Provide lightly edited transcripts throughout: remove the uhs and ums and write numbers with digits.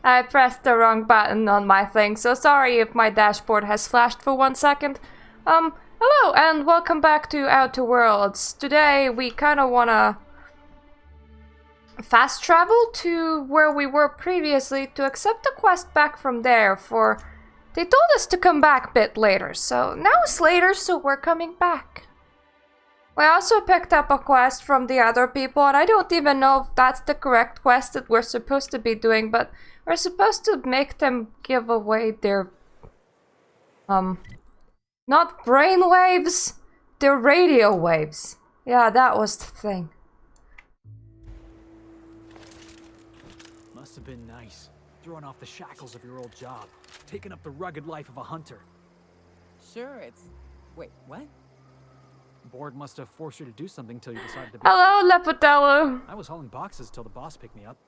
I pressed the wrong button on my thing, so sorry if my dashboard has flashed for 1 second. Hello and welcome back to Outer Worlds. Today we kinda wanna fast travel to where we were previously to accept a quest back from there for... They told us to come back a bit later, so now it's later, so we're coming back. We also picked up a quest from the other people, and I don't even know if that's the correct quest that we're supposed to be doing, but we're supposed to make them give away their... not brain waves, their radio waves. Yeah, that was the thing. Must have been nice, throwing off the shackles of your old job, taking up the rugged life of a hunter. Sure, it's... Wait, what? Board must have forced you to do something till you decided to be... Hello, Lepotello. I was hauling boxes till the boss picked me up.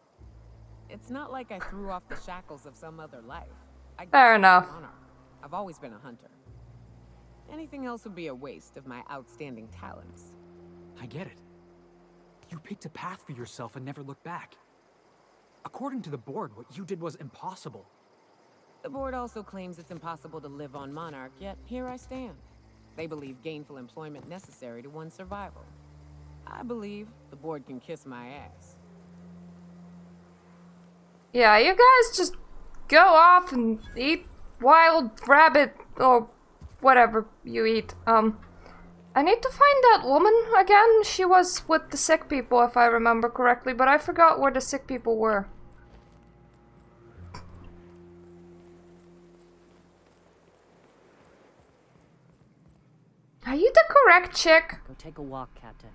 It's not like I threw off the shackles of some other life. Fair enough. I've always been a hunter. Anything else would be a waste of my outstanding talents. I get it. You picked a path for yourself and never looked back. According to the board, what you did was impossible. The board also claims it's impossible to live on Monarch, yet here I stand. They believe gainful employment necessary to one's survival. I believe the board can kiss my ass. Yeah, you guys just go off and eat wild rabbit or whatever you eat. I need to find that woman again. She was with the sick people, if I remember correctly, but I forgot where the sick people were. Are you the correct chick? Go take a walk, Captain.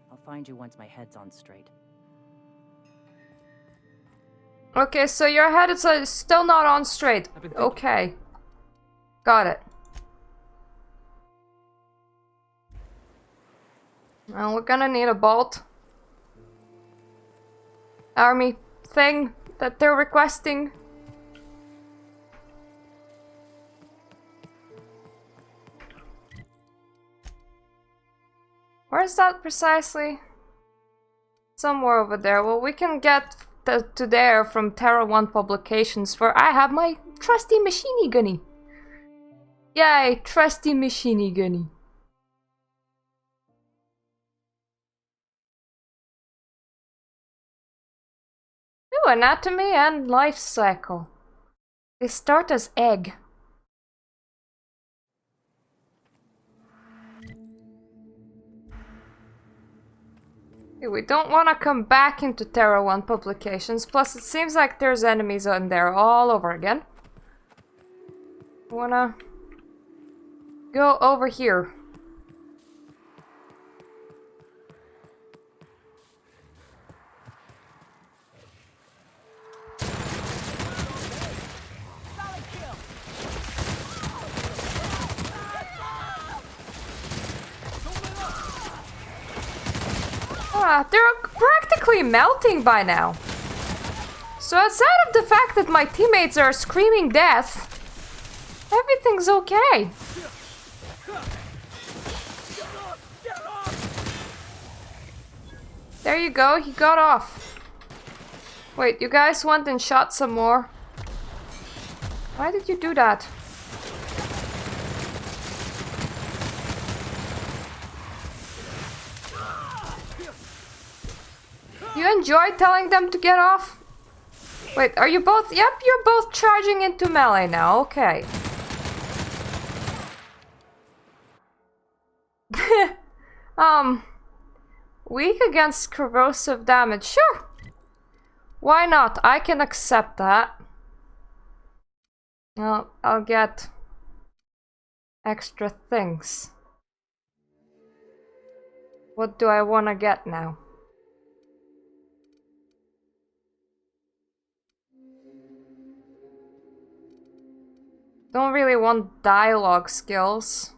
I'll find you once my head's on straight. Okay, so your head is still not on straight. Okay. Got it. Well, we're gonna need a bolt. Army thing that they're requesting. Where's that precisely? Somewhere over there. Well, we can get to there from Terra 1 Publications, for I have my trusty machine gunny. Yay, trusty machine gunny. Ooh, anatomy and life cycle. They start as egg. We don't want to come back into Terra 1 Publications, plus it seems like there's enemies on there all over again. I wanna go over here. They're practically melting by now. So outside of the fact that my teammates are screaming death, everything's okay. There you go, he got off. Wait, you guys went and shot some more? Why did you do that? You enjoy telling them to get off? Wait, are you both? Yep, you're both charging into melee now, okay. Weak against corrosive damage, sure. Why not? I can accept that. Well, I'll get extra things. What do I want to get now? Don't really want dialogue skills.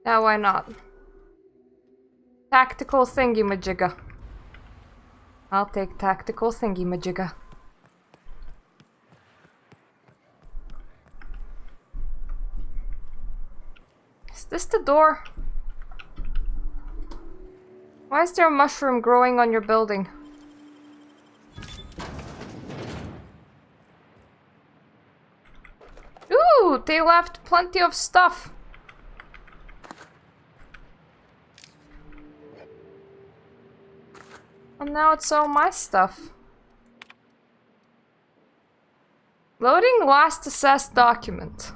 Yeah, why not? Tactical thingy-majigga. I'll take tactical thingy-majigga. Is this the door? Why is there a mushroom growing on your building? Ooh, they left plenty of stuff. And now it's all my stuff. Loading last assessed document.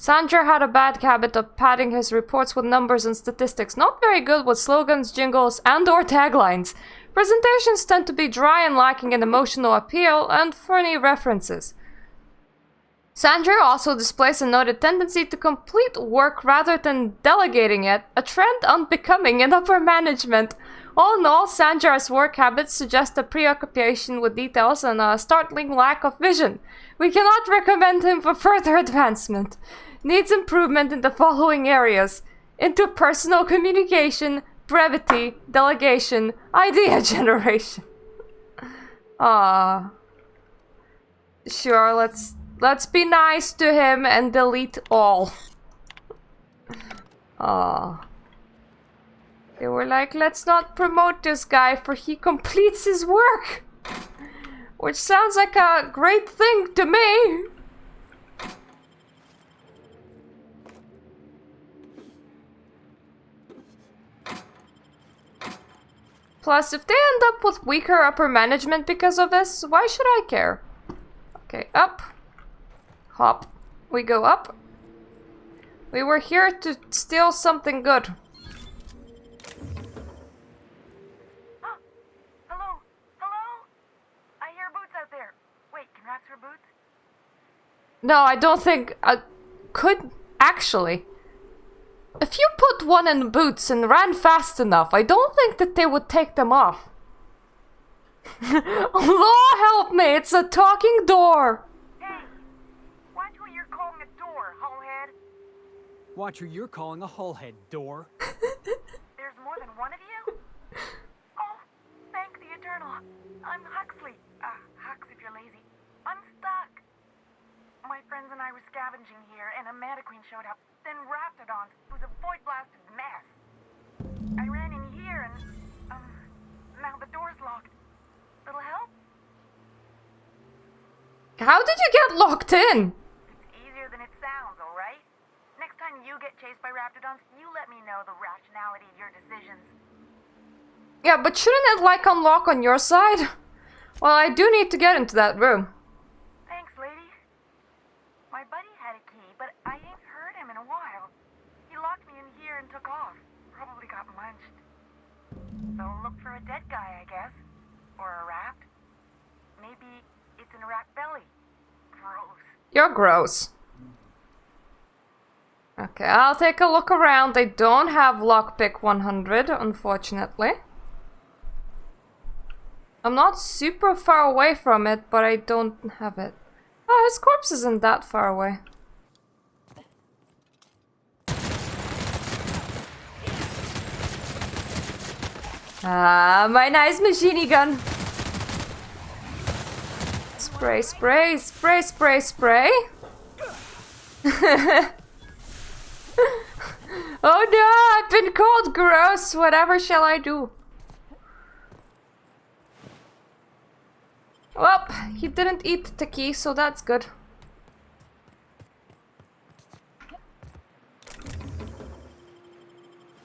Sandra had a bad habit of padding his reports with numbers and statistics. Not very good with slogans, jingles, and/or taglines. Presentations tend to be dry and lacking in emotional appeal and funny references. Sandra also displays a noted tendency to complete work rather than delegating it, a trend unbecoming in upper management. All in all, Sandra's work habits suggest a preoccupation with details and a startling lack of vision. We cannot recommend him for further advancement. Needs improvement in the following areas: interpersonal communication, brevity, delegation, idea generation. Ah. Sure, let's be nice to him and delete all. Ah. They were like, let's not promote this guy for he completes his work. Which sounds like a great thing to me. Plus, if they end up with weaker upper management because of this, why should I care? Okay, up. Hop. We go up. We were here to steal something good. Hello? Hello? I hear boots out there. Wait, can rats hear boots? No, I don't think I could actually. If you put one in boots and ran fast enough, I don't think that they would take them off. Lord help me, it's a talking door. Hey! Watch what you're calling a door, hullhead. Watch who you're calling a hullhead, door. There's more than one of you? Oh, thank the Eternal. I'm Huxley. Hux if you're lazy. I'm stuck. My friends and I were scavenging here, and a Meta Queen showed up. Then Raptidons. It was a void-blasted mess. I ran in here and, now the door's locked. Little help? How did you get locked in? It's easier than it sounds, alright? Next time you get chased by Raptidons, you let me know the rationality of your decisions. Yeah, but shouldn't it like unlock on your side? Well, I do need to get into that room. Thanks, lady. My buddy had a key, but I ain't heard him in a while. He locked me in here and took off. Probably got munched. So look for a dead guy, I guess. Or a rat. Maybe it's in a rat belly. Gross. You're gross. Okay, I'll take a look around. They don't have lockpick 100, unfortunately. I'm not super far away from it, but I don't have it. Oh, his corpse isn't that far away. Ah, my nice machine gun. Spray, spray, spray, spray, spray. Oh no, I've been called gross. Whatever shall I do? Well, he didn't eat the key, so that's good.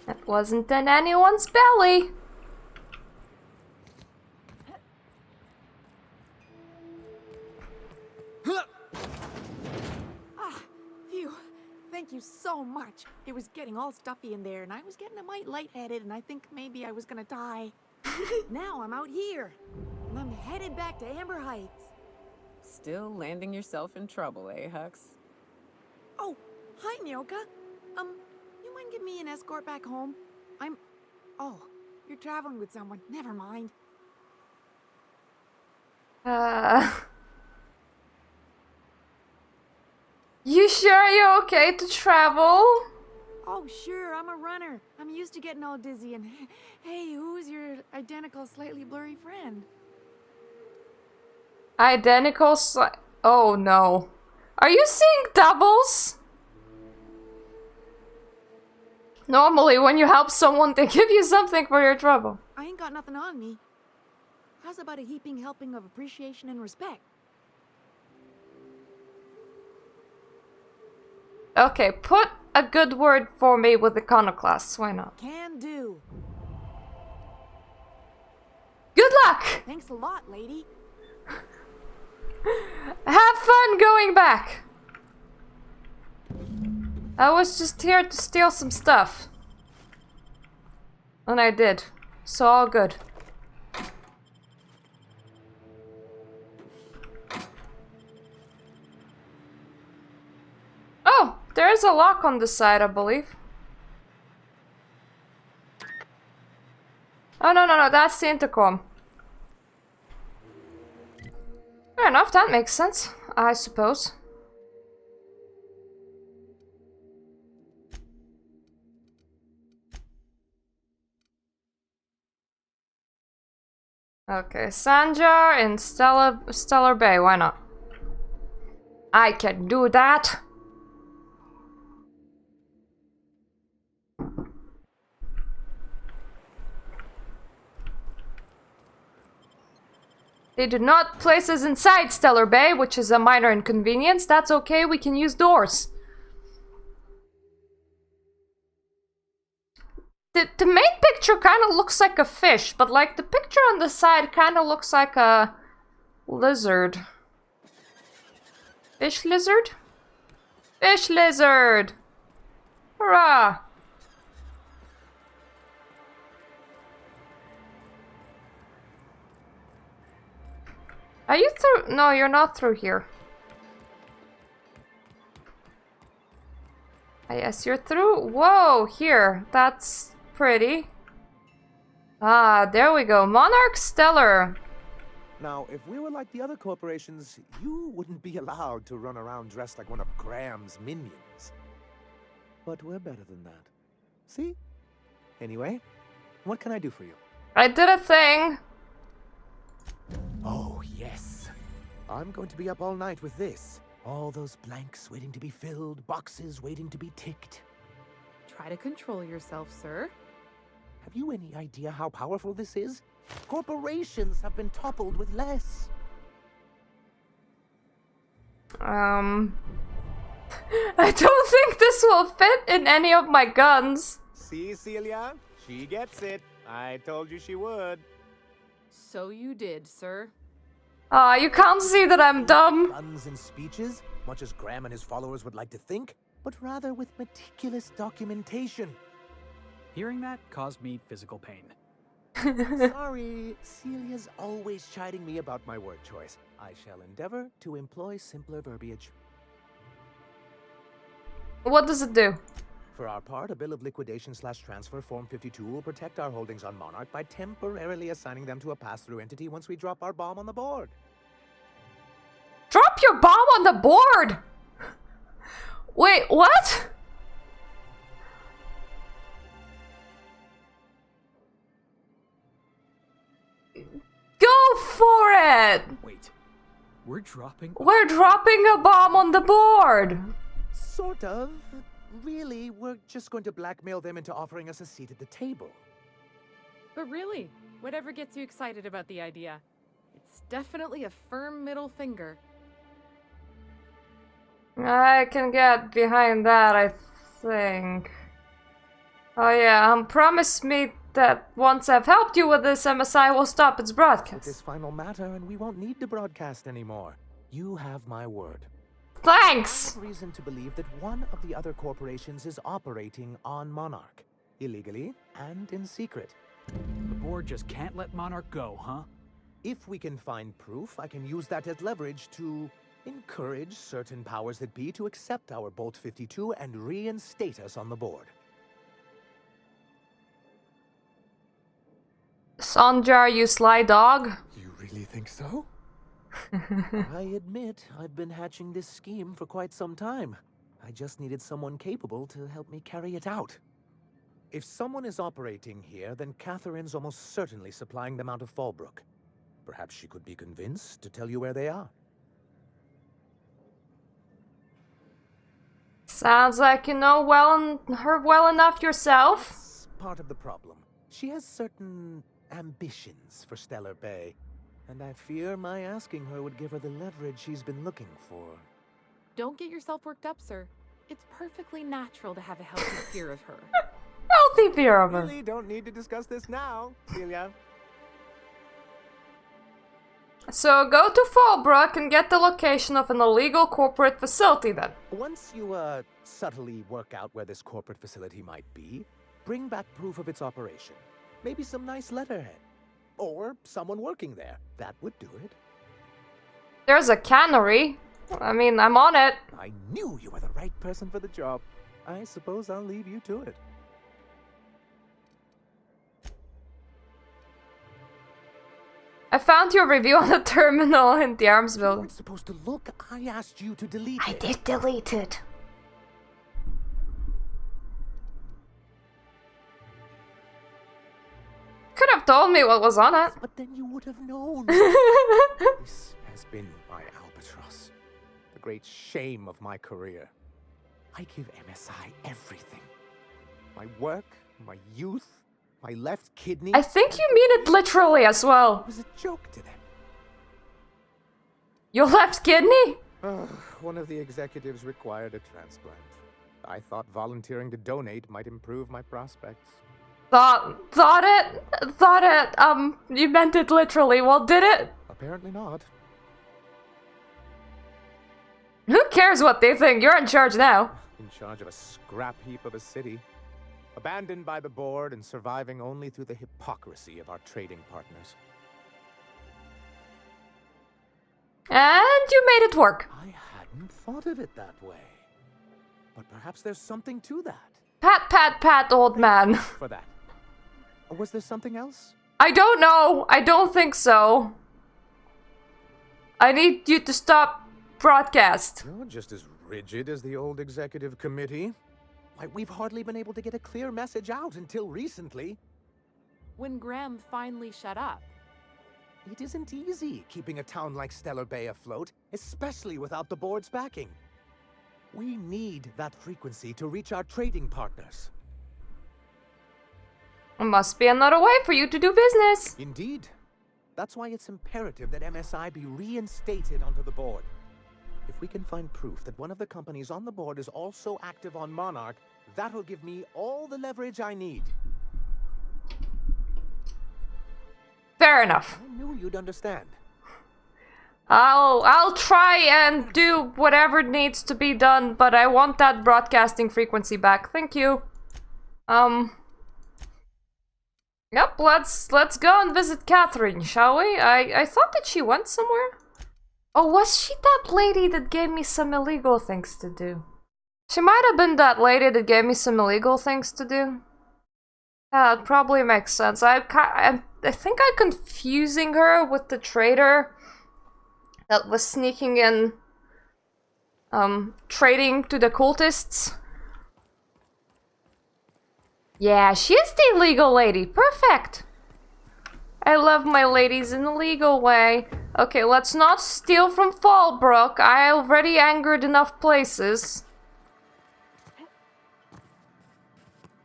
That wasn't in anyone's belly. Phew. Thank you so much. It was getting all stuffy in there, and I was getting a mite lightheaded, and I think maybe I was gonna die. Now I'm out here, and I'm headed back to Amber Heights. Still landing yourself in trouble, eh, Hux? Oh, hi, Nyoka. You mind giving me an escort back home? Oh, you're traveling with someone. Never mind. You sure you're okay to travel? Oh, sure, I'm a runner. I'm used to getting all dizzy, and hey, who's your identical, slightly blurry friend? Identical oh no. Are you seeing doubles? Normally, when you help someone, they give you something for your trouble. I ain't got nothing on me. How's about a heaping helping of appreciation and respect? Okay, put a good word for me with Iconoclasts. Why not? Can do. Good luck! Thanks a lot, lady. Have fun going back! I was just here to steal some stuff. And I did. So all good. Oh, there is a lock on this side, I believe. Oh, no, that's the intercom. Fair enough, that makes sense, I suppose. Okay, Sanjar in Stellar Bay, why not? I can do that. They do not place us inside Stellar Bay, which is a minor inconvenience. That's okay, we can use doors. The main picture kind of looks like a fish, but like the picture on the side kind of looks like a lizard. Fish lizard? Fish lizard! Hurrah! Are you through? No, you're not through here. Yes, you're through. Whoa, here. That's pretty. Ah, there we go. Monarch Stellar. Now, if we were like the other corporations, you wouldn't be allowed to run around dressed like one of Graham's minions. But we're better than that. See? Anyway, what can I do for you? I did a thing. Oh, yes. I'm going to be up all night with this. All those blanks waiting to be filled, boxes waiting to be ticked. Try to control yourself, sir. Have you any idea how powerful this is? Corporations have been toppled with less. I don't think this will fit in any of my guns. See, Celia? She gets it. I told you she would. So you did, sir. You can't see that I'm dumb. Guns and speeches, much as Graham and his followers would like to think, but rather with meticulous documentation. Hearing that caused me physical pain. Sorry, Celia's always chiding me about my word choice. I shall endeavor to employ simpler verbiage. What does it do? For our part, a bill of liquidation/transfer Form 52 will protect our holdings on Monarch by temporarily assigning them to a pass-through entity once we drop our bomb on the board. Drop your bomb on the board! Wait, what? Go for it! Wait, we're dropping... We're dropping a bomb on the board! Sort of. Really, we're just going to blackmail them into offering us a seat at the table. But really, whatever gets you excited about the idea? It's definitely a firm middle finger. I can get behind that, I think. Oh yeah, promise me that once I've helped you with this, MSI will stop its With broadcast. this final matter, and we won't need to broadcast anymore. You have my word. Thanks! I have reason to believe that one of the other corporations is operating on Monarch. Illegally and in secret. The board just can't let Monarch go, huh? If we can find proof, I can use that as leverage to encourage certain powers that be to accept our Bolt 52 and reinstate us on the board. Sanjar, you sly dog. You really think so? I admit, I've been hatching this scheme for quite some time. I just needed someone capable to help me carry it out. If someone is operating here, then Catherine's almost certainly supplying them out of Fallbrook. Perhaps she could be convinced to tell you where they are. Sounds like you know her well enough yourself. That's part of the problem. She has certain ambitions for Stellar Bay, and I fear my asking her would give her the leverage she's been looking for. Don't get yourself worked up, sir. It's perfectly natural to have a healthy fear of her. Healthy fear of her. Really don't need to discuss this now, Celia. So go to Fallbrook and get the location of an illegal corporate facility then. Once you, subtly work out where this corporate facility might be, bring back proof of its operation. Maybe some nice letterhead. Or someone working there. That would do it. There's a cannery. I mean, I'm on it. I knew you were the right person for the job. I suppose I'll leave you to it. I found your review on the terminal in the Arms You building. weren't supposed to look. I asked you to delete it. I did delete it. Could have told me what was on it. But then you would have known. This has been my albatross. The great shame of my career. I give MSI everything. My work, my youth, my left kidney. I think you mean it literally as well. It was a joke to them. Your left kidney? One of the executives required a transplant. I thought volunteering to donate might improve my prospects. Thought it, you meant it literally. Well, did it? Apparently not. Who cares what they think? You're in charge now. In charge of a scrap heap of a city. Abandoned by the board and surviving only through the hypocrisy of our trading partners. And you made it work. I hadn't thought of it that way. But perhaps there's something to that. Pat, pat, pat, old man. For that. Was there something else? I don't know. I don't think so. I need you to stop broadcast. You're just as rigid as the old executive committee. Why, we've hardly been able to get a clear message out until recently. When Graham finally shut up. It isn't easy keeping a town like Stellar Bay afloat, especially without the board's backing. We need that frequency to reach our trading partners. There must be another way for you to do business. Indeed. That's why it's imperative that MSI be reinstated onto the board. If we can find proof that one of the companies on the board is also active on Monarch, that'll give me all the leverage I need. Fair enough. I knew you'd understand. I'll try and do whatever needs to be done, but I want that broadcasting frequency back. Thank you. Yep, let's go and visit Catherine, shall we? I thought that she went somewhere. Oh, was she that lady that gave me some illegal things to do? She might have been that lady that gave me some illegal things to do. Yeah, it probably makes sense. I think I'm confusing her with the traitor that was sneaking in, trading to the cultists. Yeah, she is the illegal lady. Perfect. I love my ladies in a legal way. Okay, let's not steal from Fallbrook. I already angered enough places.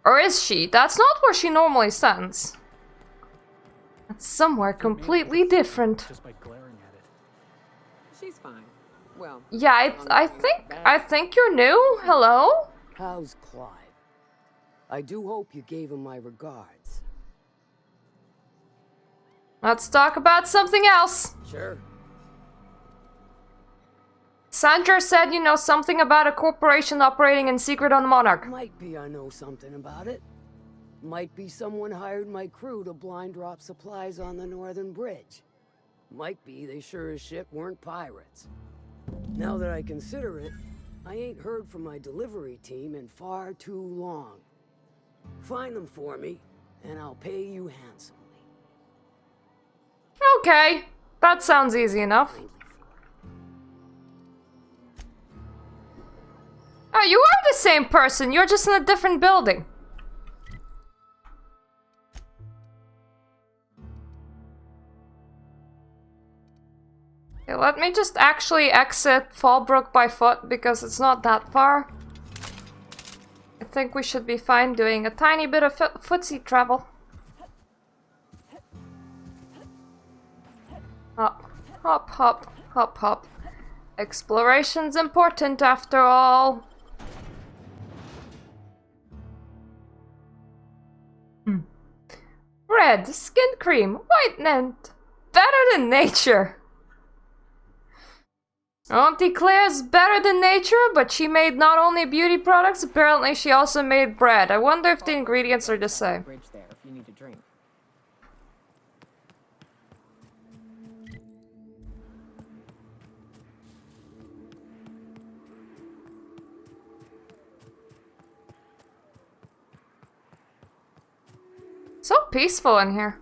Or is she? That's not where she normally stands. It's somewhere completely different. Just by glaring at it. She's fine. Well, Yeah, I think you're new. Hello? How's Clive? I do hope you gave him my regards. Let's talk about something else. Sure. Sandra said you know something about a corporation operating in secret on Monarch. Might be I know something about it. Might be someone hired my crew to blind drop supplies on the Northern Bridge. Might be they sure as shit weren't pirates. Now that I consider it, I ain't heard from my delivery team in far too long. Find them for me, and I'll pay you handsomely. Okay, that sounds easy enough. Oh, you are the same person, you're just in a different building. Okay, let me just actually exit Fallbrook by foot because it's not that far. think we should be fine doing a tiny bit of footsie travel. Hop, hop, hop, hop, hop. Exploration's important after all. Bread, skin cream, whitenant. Better than nature. Auntie Claire's better than nature, but she made not only beauty products, apparently she also made bread. I wonder if the ingredients are the same. Bridge there if you need a drink. So peaceful in here.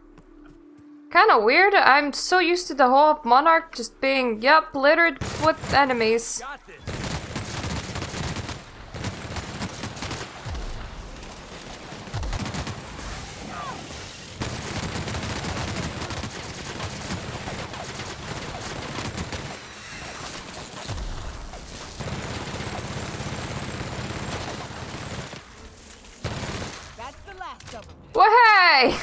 Kinda weird. I'm so used to the whole of Monarch just being, yep, littered with enemies. That's the last of them. Well, hey!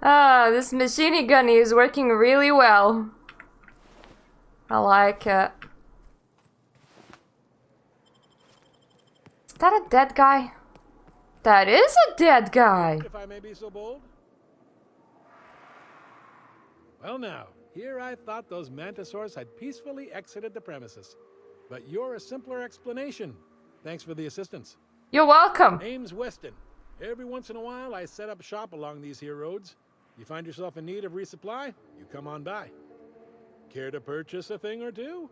Ah, this machine gunny is working really well. I like it. Is that a dead guy? That is a dead guy! If I may be so bold. Well now, here I thought those Mantisaurs had peacefully exited the premises. But you're a simpler explanation. Thanks for the assistance. You're welcome! Name's Weston. Every once in a while I set up shop along these here roads. You find yourself in need of resupply, you come on by. Care to purchase a thing or two?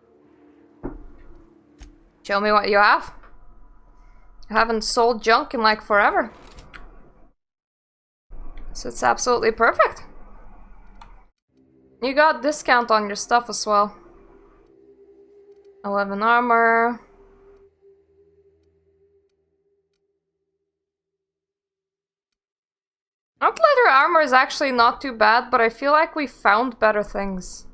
Show me what you have. I haven't sold junk in like forever. So it's absolutely perfect. You got discount on your stuff as well. 11 armor. Not leather armor is actually not too bad, but I feel like we found better things.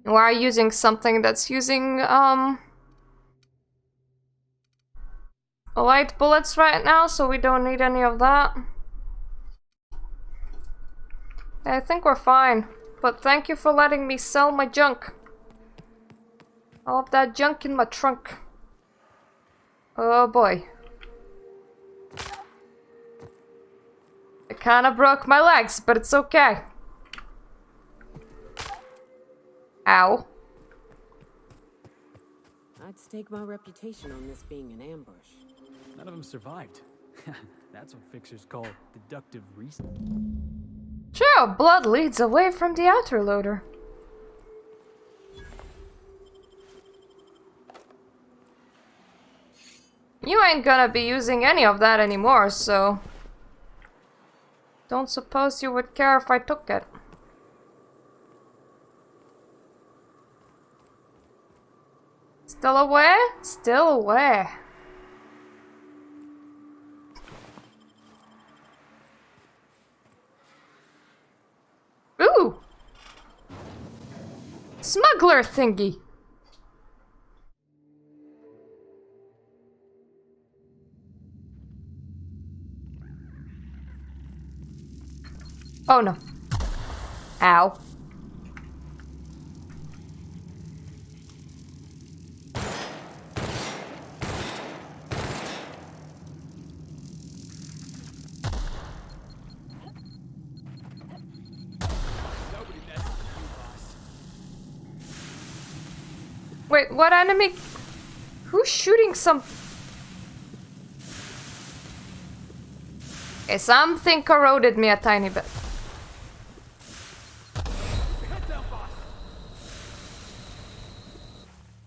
We are using something that's using light bullets right now, so we don't need any of that. I think we're fine, but thank you for letting me sell my junk. All of that junk in my trunk. Oh boy. I kinda broke my legs, but it's okay. Ow. I'd stake my reputation on this being an ambush. None of them survived. That's what fixers call deductive reasoning. Sure, blood leads away from the outer loader. You ain't gonna be using any of that anymore, so... don't suppose you would care if I took it. Still away? Still away. Ooh! Smuggler thingy. Oh no. Ow. Wait, what enemy? Who's shooting some? Okay, something corroded me a tiny bit.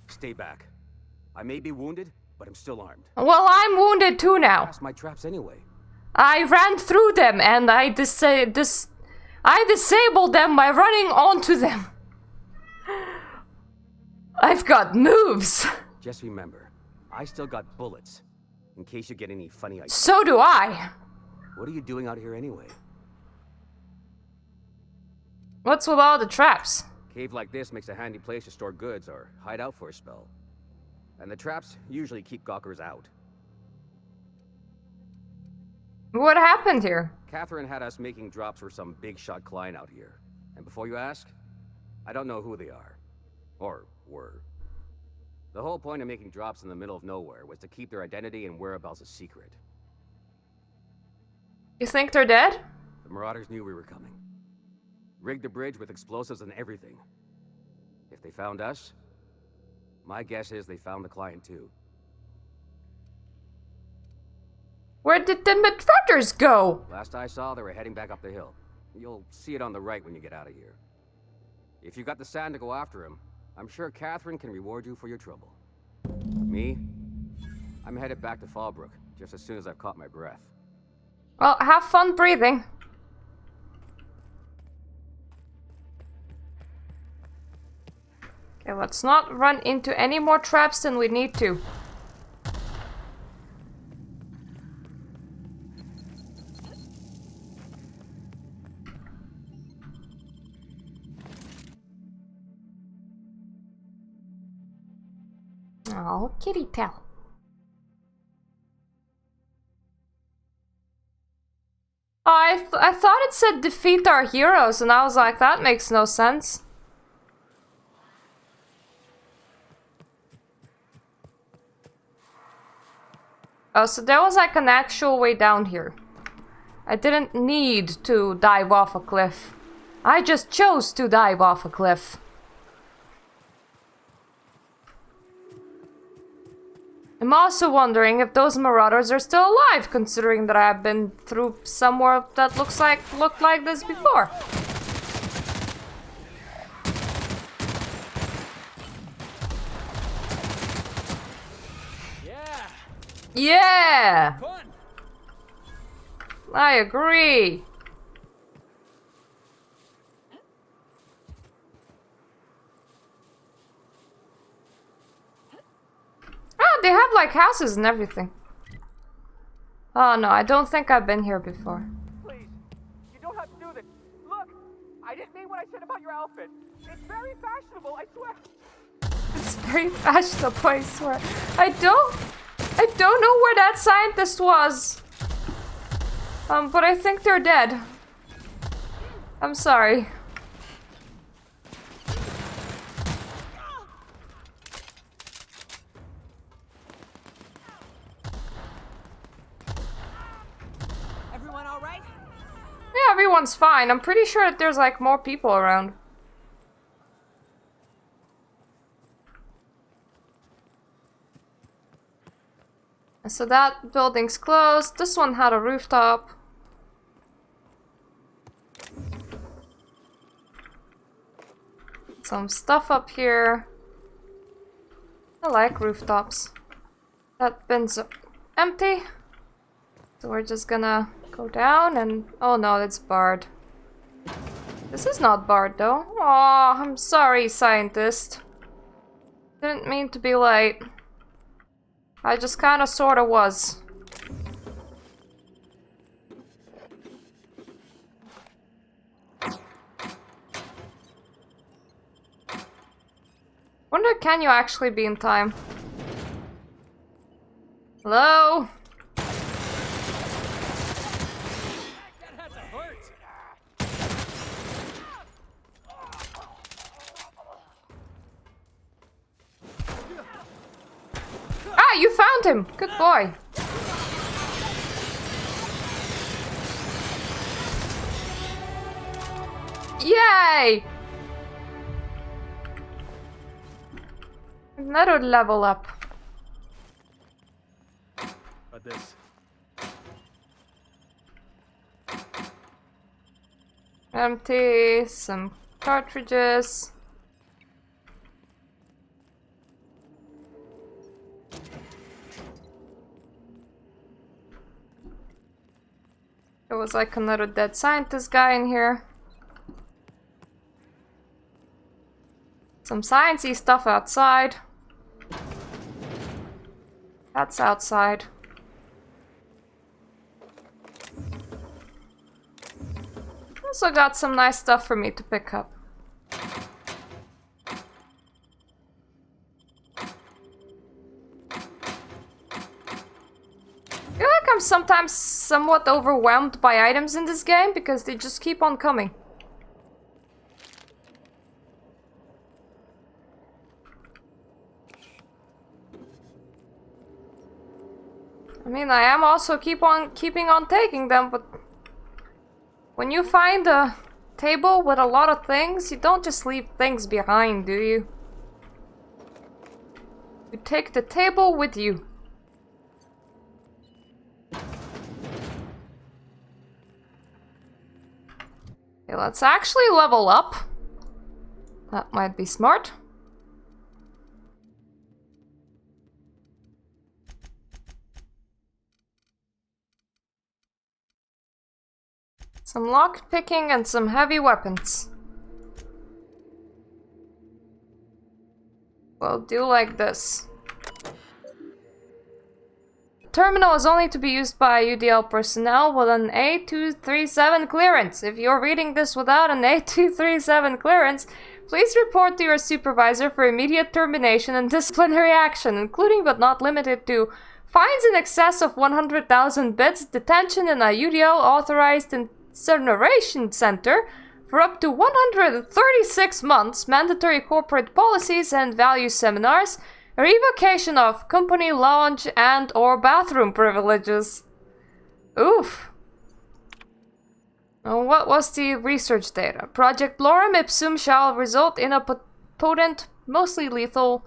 Stay back. I may be wounded, but I'm still armed. Well, I'm wounded too now. Past my traps anyway. I ran through them and I disabled them by running onto them. I've got moves. Just remember, I still got bullets, in case you get any funny ideas. So do I. What are you doing out here anyway? What's with all the traps? Cave like this makes a handy place to store goods or hide out for a spell. And the traps usually keep gawkers out. What happened here? Catherine had us making drops for some big shot client out here. And before you ask, I don't know who they are. Or were. The whole point of making drops in the middle of nowhere was to keep their identity and whereabouts a secret. You think they're dead? The Marauders knew we were coming. Rigged the bridge with explosives and everything. If they found us, my guess is they found the client too. Where did the Marauders go? Last I saw, they were heading back up the hill. You'll see it on the right when you get out of here. If you got the sand to go after him, I'm sure Catherine can reward you for your trouble. Me? I'm headed back to Fallbrook just as soon as I've caught my breath. Well, have fun breathing. Okay, let's not run into any more traps than we need to. Oh, kitty tail. Oh, I thought it said defeat our heroes, and I was like, that makes no sense. Oh, so there was like an actual way down here. I didn't need to dive off a cliff. I just chose to dive off a cliff. I'm also wondering if those Marauders are still alive, considering that I've been through somewhere that looked like this before. Yeah! I agree. Oh, they have like houses and everything. Oh no, I don't think I've been here before. Please, you don't have to do this. Look, I didn't mean what I said about your outfit. It's very fashionable, I swear. It's very fashionable, I swear. I don't know where that scientist was. But I think they're dead. I'm sorry. Everyone all right? Yeah, everyone's fine. I'm pretty sure that there's like more people around. So that building's closed. This one had a rooftop. Some stuff up here. I like rooftops. That bin's empty. So we're just gonna go down and... Oh no, it's barred. This is not barred though. Aw, I'm sorry, scientist. Didn't mean to be late. I just kinda sorta was. Wonder, can you actually be in time? Hello? Ah, you found him! Good boy. Yay! Another level up. About this. Empty, some cartridges. There was like another dead scientist guy in here. Some sciencey stuff outside. That's outside. Also got some nice stuff for me to pick up. I'm sometimes somewhat overwhelmed by items in this game because they just keep on coming. I mean, I am also keeping on taking them, but when you find a table with a lot of things, you don't just leave things behind, do you? You take the table with you. Okay, let's actually level up. That might be smart. Some lock picking and some heavy weapons. We'll do like this. Terminal is only to be used by UDL personnel with an A237 clearance. If you're reading this without an A237 clearance, please report to your supervisor for immediate termination and disciplinary action, including but not limited to fines in excess of 100,000 bits, detention in a UDL authorized incineration center for up to 136 months, mandatory corporate policies and value seminars, revocation of company lounge and or bathroom privileges. Oof. What was the research data? Project Lorem Ipsum shall result in a potent, mostly lethal,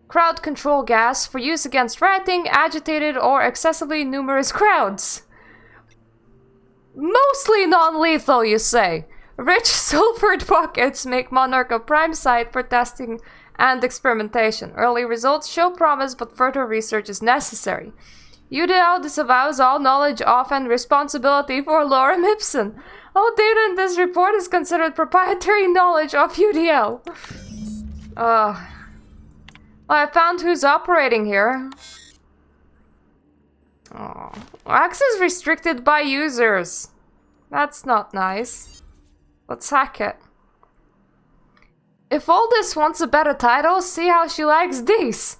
crowd control gas for use against rioting, agitated, or excessively numerous crowds. Mostly non-lethal, you say? Rich sulfured pockets make Monarch a prime site for testing and experimentation. Early results show promise, but further research is necessary. UDL disavows all knowledge of and responsibility for Lorem Ipsum. All data in this report is considered proprietary knowledge of UDL. I found who's operating here. Oh. Access restricted by users. That's not nice. Let's hack it. If Aldous wants a better title, see how she likes these.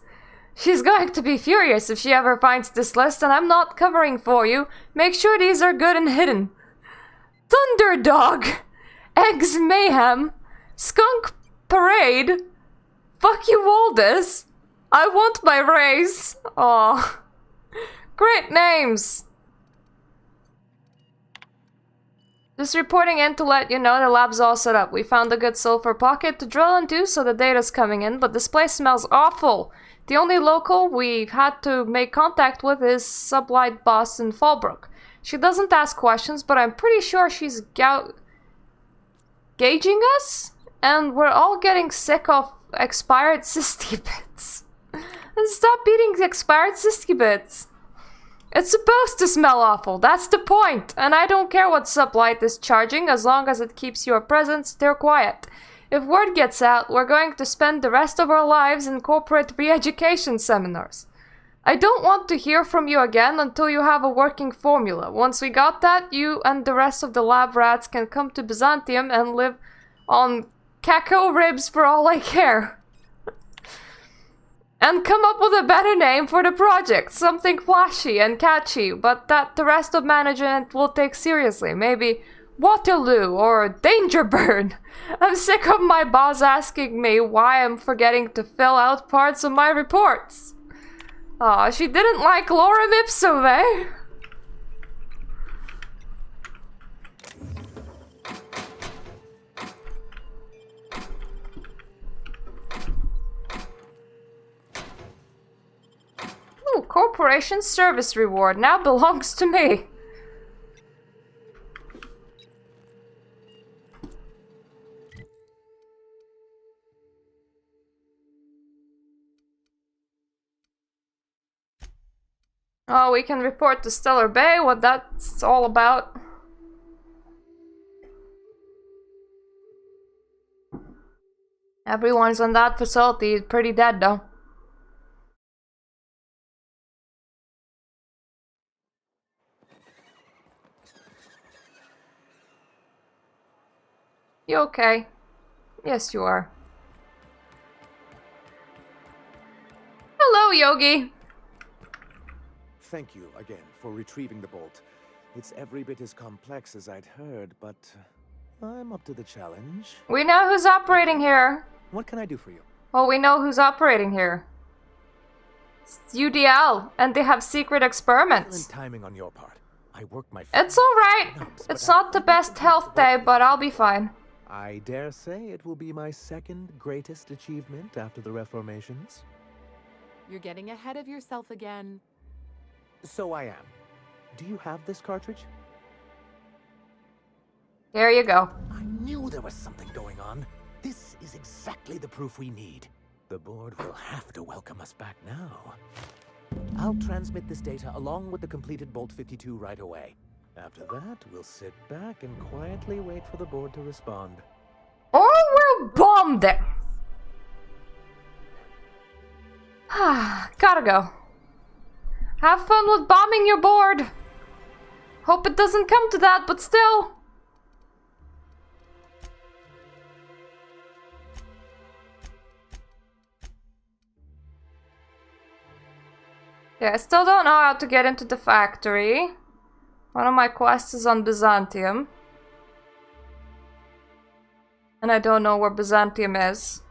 She's going to be furious if she ever finds this list, and I'm not covering for you. Make sure these are good and hidden. Thunderdog, Eggs Mayhem, Skunk Parade, Fuck You Aldous, I Want My Raise. Aw. Great names! Just reporting in to let you know the lab's all set up. We found a good sulfur pocket to drill into, so the data's coming in, but this place smells awful. The only local we've had to make contact with is Sublight boss in Fallbrook. She doesn't ask questions, but I'm pretty sure she's gauging us? And we're all getting sick of expired Sisti bits. And stop eating expired Sisti bits. It's supposed to smell awful, that's the point! And I don't care what Sublight is charging, as long as it keeps your presence there quiet. If word gets out, we're going to spend the rest of our lives in corporate re-education seminars. I don't want to hear from you again until you have a working formula. Once we got that, you and the rest of the lab rats can come to Byzantium and live on Caco ribs for all I care. And come up with a better name for the project, something flashy and catchy, but that the rest of management will take seriously. Maybe Waterloo or Dangerbird. I'm sick of my boss asking me why I'm forgetting to fill out parts of my reports. Aw, she didn't like Lorem Ipsum, eh? Ooh, corporation service reward now belongs to me. Oh, we can report to Stellar Bay what that's all about. Everyone's on that facility is pretty dead though. You okay? Yes, you are. Hello, Yogi. thank you again for retrieving the bolt. It's every bit as complex as I'd heard, but I'm up to the challenge. We know who's operating here. What can I do for you? Well, we know who's operating here. It's UDL, and they have secret experiments. Excellent timing on your part. I worked my... It's alright. It's not the best health day, but I'll be fine. I dare say it will be my second greatest achievement after the Reformations. You're getting ahead of yourself again. So I am. Do you have this cartridge? Here you go. I knew there was something going on. This is exactly the proof we need. The board will have to welcome us back now. I'll transmit this data along with the completed Bolt 52 right away. After that, we'll sit back and quietly wait for the board to respond. Or we'll bomb them. Gotta go. Have fun with bombing your board. Hope it doesn't come to that, but still. Yeah, I still don't know how to get into the factory. One of my quests is on Byzantium. And I don't know where Byzantium is.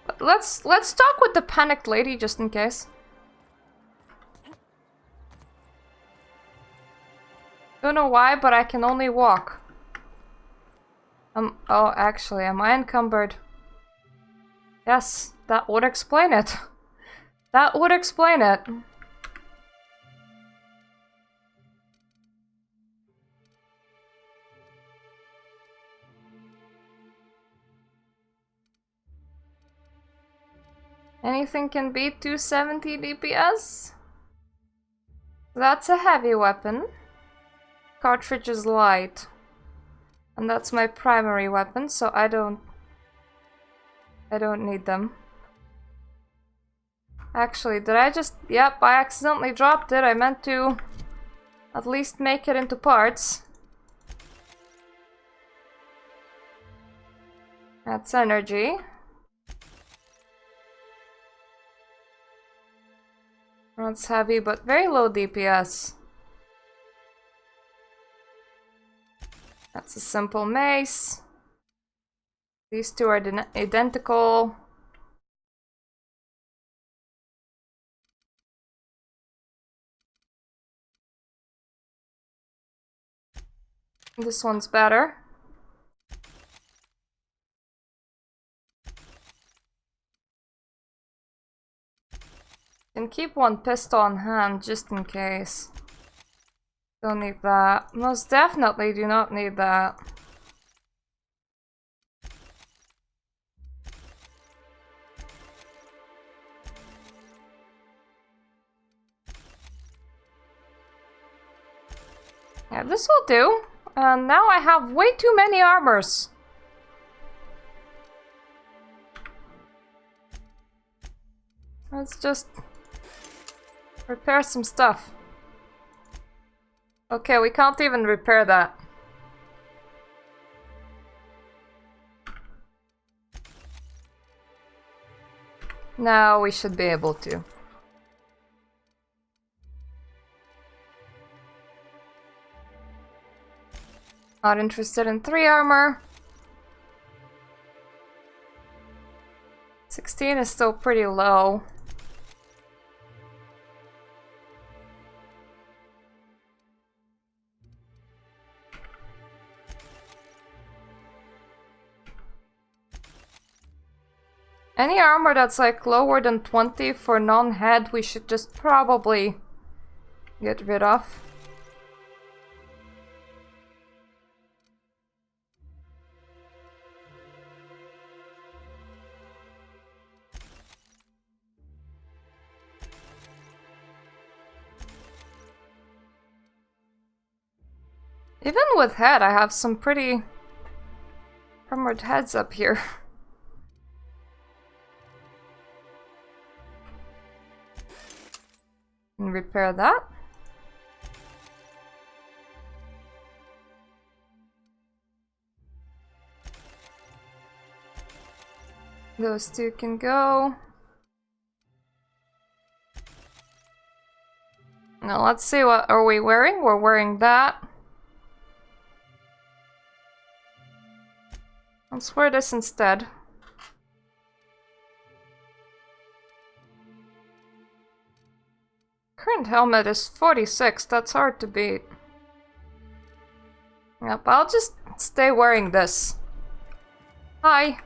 But let's talk with the panicked lady just in case. Don't know why, but I can only walk. Oh, actually, am I encumbered? Yes, that would explain it. That would explain it. Anything can beat 270 DPS? That's a heavy weapon. Cartridge is light. And that's my primary weapon, so I don't need them. Actually, did I just... Yep, I accidentally dropped it. I meant to at least make it into parts. That's energy. That's heavy, but very low DPS. That's a simple mace. These two are identical. This one's better. Can keep one pistol on hand just in case. Don't need that. Most definitely do not need that. Yeah, this will do. And now I have way too many armors. Let's just repair some stuff. Okay, we can't even repair that. Now we should be able to. Not interested in 3 armor. 16 is still pretty low. Any armor that's like lower than 20 for non-head, we should just probably get rid of. Even with head, I have some pretty armored heads up here. And repair that. Those two can go. Now let's see, what are we wearing? We're wearing that. Let's wear this instead. Current helmet is 46, that's hard to beat. Yep, I'll just stay wearing this. Hi.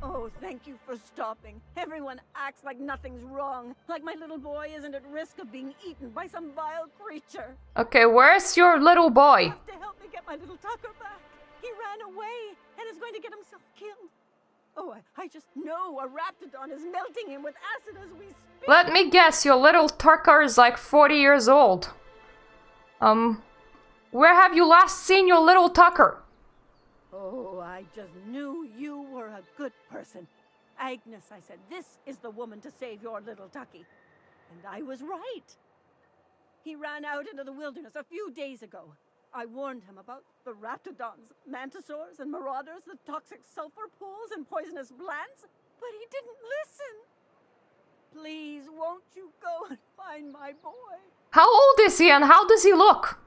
Oh, thank you for stopping. Everyone acts like nothing's wrong. Like my little boy isn't at risk of being eaten by some vile creature. Okay, where's your little boy? You have to help me get my little Tucker back. He ran away and is going to get himself killed. Oh, I just know a Raptidon is melting him with acid as we speak. Let me guess, your little Tucker is like 40 years old. Where have you last seen your little Tucker? Oh, I just knew you were a good person. Agnes, I said, this is the woman to save your little Tucky. And I was right. He ran out into the wilderness a few days ago. I warned him about the Raptidons, Mantisaurs, and Marauders, the toxic sulfur pools and poisonous plants, but he didn't listen. Please, won't you go and find my boy? How old is he and how does he look?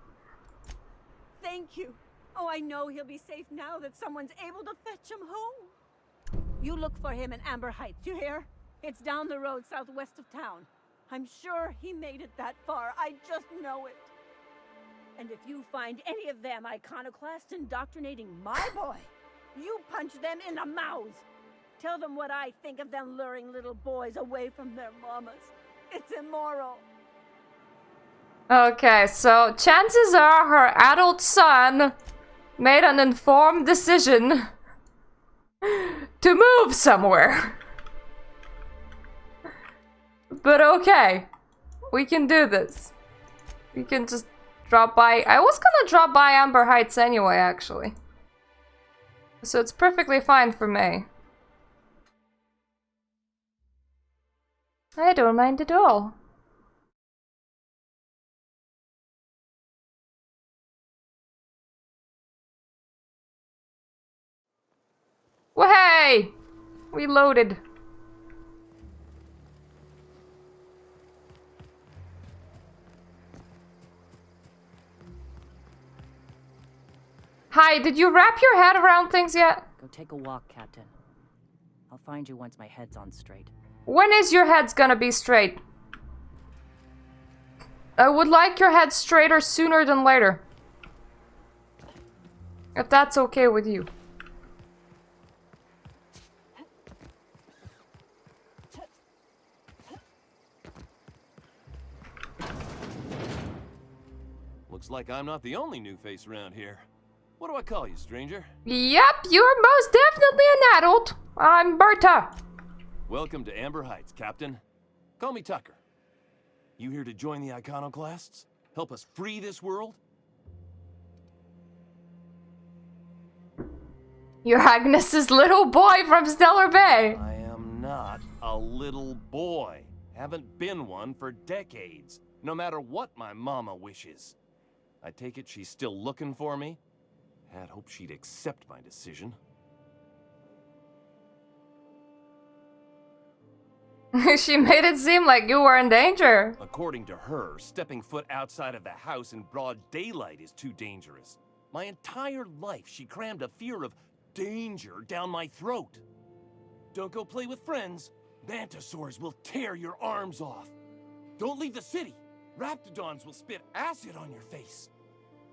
Thank you. Oh, I know he'll be safe now that someone's able to fetch him home. You look for him in Amber Heights, you hear? It's down the road southwest of town. I'm sure he made it that far. I just know it. And if you find any of them iconoclasts indoctrinating my boy, you punch them in the mouth. Tell them what I think of them luring little boys away from their mamas. It's immoral. Okay, so chances are her adult son made an informed decision to move somewhere. But okay, we can do this. We can just drop by. I was gonna drop by Amber Heights anyway, actually. So it's perfectly fine for me. I don't mind at all. Well, hey! We loaded. Hi, did you wrap your head around things yet? Go take a walk, Captain. I'll find you once my head's on straight. When is your head's gonna be straight? I would like your head straighter sooner than later. If that's okay with you. Looks like I'm not the only new face around here. What do I call you, stranger? Yep, you're most definitely an adult. I'm Berta. Welcome to Amber Heights, Captain. Call me Tucker. You here to join the Iconoclasts? Help us free this world? You're Agnes's little boy from Stellar Bay. I am not a little boy. Haven't been one for decades, no matter what my mama wishes. I take it she's still looking for me? Had hoped she'd accept my decision. She made it seem like you were in danger. According to her, stepping foot outside of the house in broad daylight is too dangerous. My entire life, she crammed a fear of danger down my throat. Don't go play with friends. Mantisaurs will tear your arms off. Don't leave the city. Raptidons will spit acid on your face.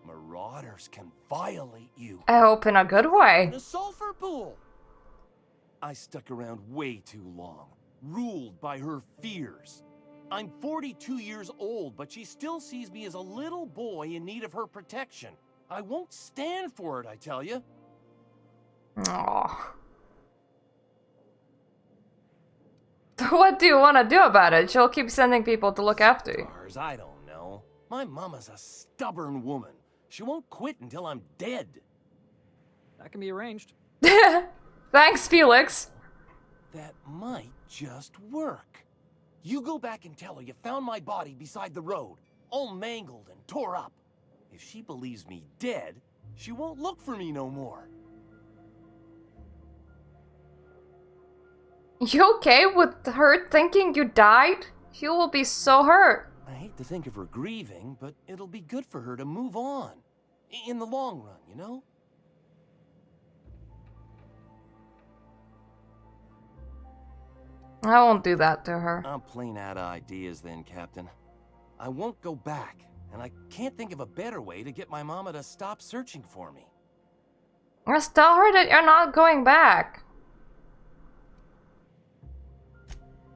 Marauders can violate you. I hope in a good way. The sulfur pool. I stuck around way too long, ruled by her fears. I'm 42 years old, but she still sees me as a little boy in need of her protection. I won't stand for it, I tell you. Aww. What do you want to do about it? She'll keep sending people to look after you. Stars, I don't know. My mama's a stubborn woman. She won't quit until I'm dead. That can be arranged. Thanks, Felix. That might just work. You go back and tell her you found my body beside the road, all mangled and tore up. If she believes me dead, she won't look for me no more. You okay with her thinking you died? She will be so hurt. I hate to think of her grieving, but it'll be good for her to move on. In the long run, you know? I won't do that to her. I'm plain out of ideas then, Captain. I won't go back, and I can't think of a better way to get my mama to stop searching for me. Just tell her that you're not going back.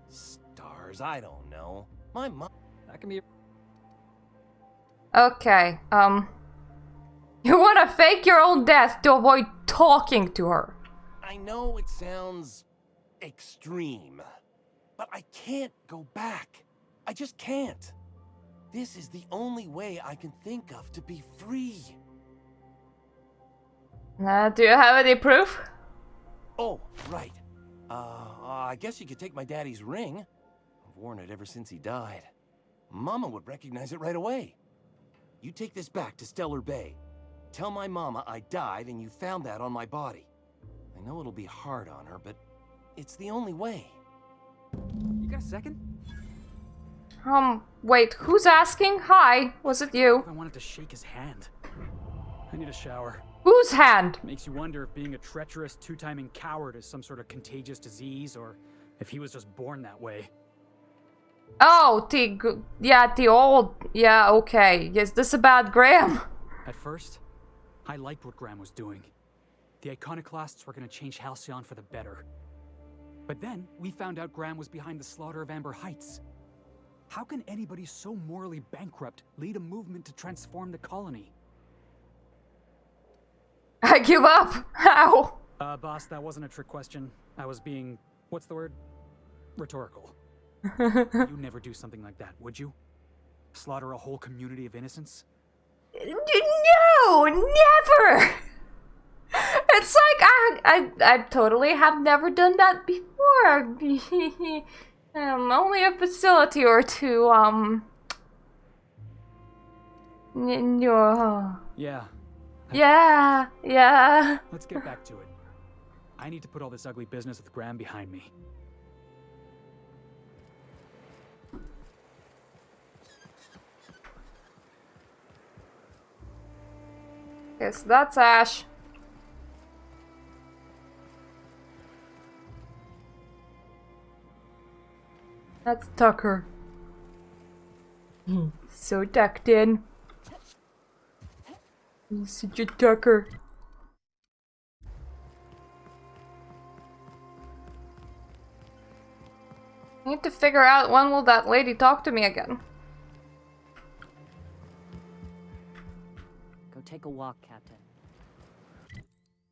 Stars, I don't know. My mom... That can be... Okay, you wanna fake your own death to avoid talking to her. I know it sounds extreme, but I can't go back. I just can't. This is the only way I can think of to be free. Do you have any proof? Oh, right. I guess you could take my daddy's ring. I've worn it ever since he died. Mama would recognize it right away. You take this back to Stellar Bay. Tell my mama I died and you found that on my body. I know it'll be hard on her, but it's the only way. You got a second? Wait, who's asking? Hi, was it you? I wanted to shake his hand. I need a shower. Whose hand? Makes you wonder if being a treacherous, two-timing coward is some sort of contagious disease, or if he was just born that way. Oh, the old... Yeah, okay. Is this about Graham? At first, I liked what Graham was doing. The Iconoclasts were going to change Halcyon for the better. But then, we found out Graham was behind the slaughter of Amber Heights. How can anybody so morally bankrupt lead a movement to transform the colony? I give up! How? Boss, that wasn't a trick question. I was being... what's the word? Rhetorical. You'd never do something like that, would you? Slaughter a whole community of innocents? No! Never! It's like, I totally have never done that before. Only a facility or two, Yeah. Yeah. Let's get back to it. I need to put all this ugly business with Graham behind me. Yes, that's Ash. That's Tucker. So tucked in. He's such a Tucker. I need to figure out when will that lady talk to me again. Go take a walk, Captain.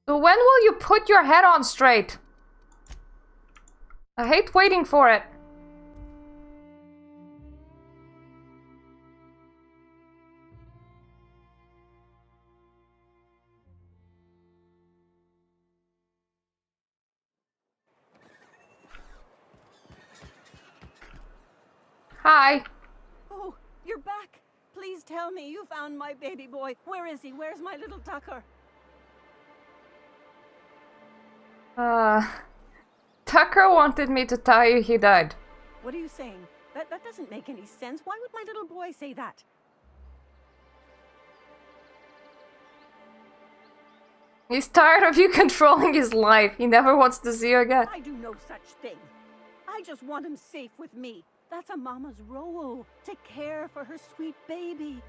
So when will you put your head on straight? I hate waiting for it. Hi. Oh, you're back. Please tell me you found my baby boy. Where is he? Where's my little Tucker? Tucker wanted me to tell you he died. What are you saying? That doesn't make any sense. Why would my little boy say that? He's tired of you controlling his life. He never wants to see you again. I do no such thing. I just want him safe with me. That's a mama's role, to care for her sweet baby.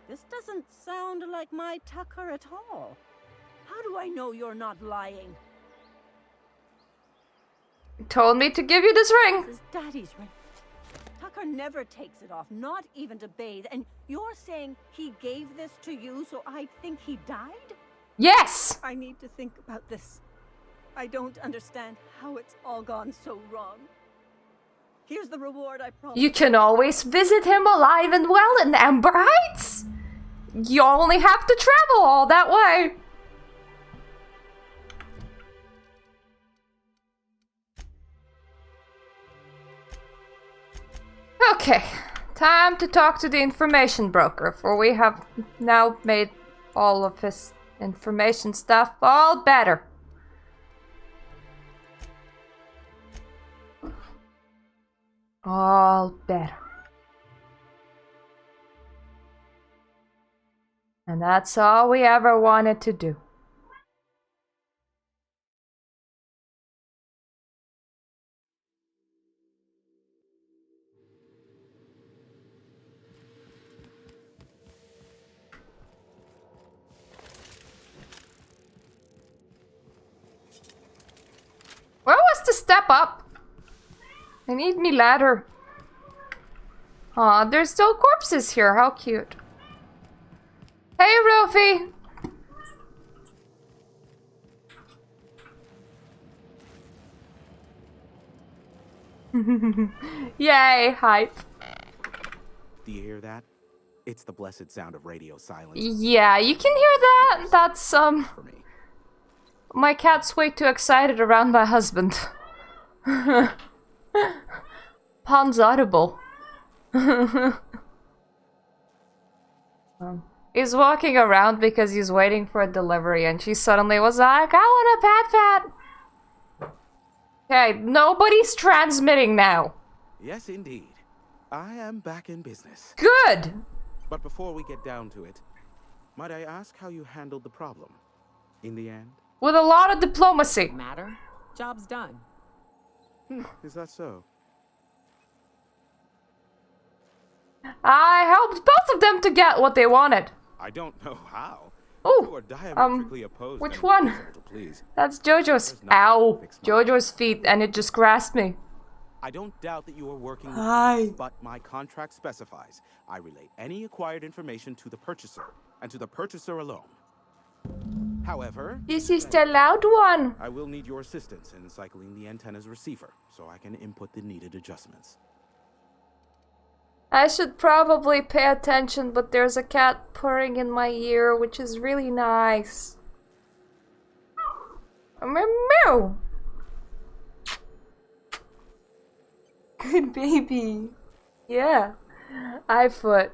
This doesn't sound like my Tucker at all. How do I know you're not lying? He told me to give you this ring. This is Daddy's ring. Tucker never takes it off, not even to bathe. And you're saying he gave this to you so I'd think he died? Yes! I need to think about this. I don't understand how it's all gone so wrong. Here's the reward, I promise. You can always visit him alive and well in Amber Heights. You only have to travel all that way. Okay, time to talk to the information broker, for we have now made all of his information stuff all better. All better. And that's all we ever wanted to do. Where was the step up? I need me ladder. Aw, there's still corpses here. How cute. Hey, Rufy! Yay, hype. Do you hear that? It's the blessed sound of radio silence. Yeah, you can hear that. That's, my cat's way too excited around my husband. Pon's audible. He's walking around because he's waiting for a delivery and she suddenly was like, I want a pat. Okay, nobody's transmitting now. Yes, indeed. I am back in business. Good! But before we get down to it, might I ask how you handled the problem? In the end? With a lot of diplomacy. Matter? Job's done. Is that so? I helped both of them to get what they wanted. I don't know how. Oh, which one? Please. That's Jojo's. Ow, Jojo's feet, and it just grasped me. I don't doubt that you are working with Hi. but my contract specifies I relay any acquired information to the purchaser, and to the purchaser alone. However, This is the loud one. I will need your assistance in cycling the antenna's receiver so I can input the needed adjustments. I should probably pay attention, but there's a cat purring in my ear, which is really nice. Meow. Good baby. Yeah. iFoot.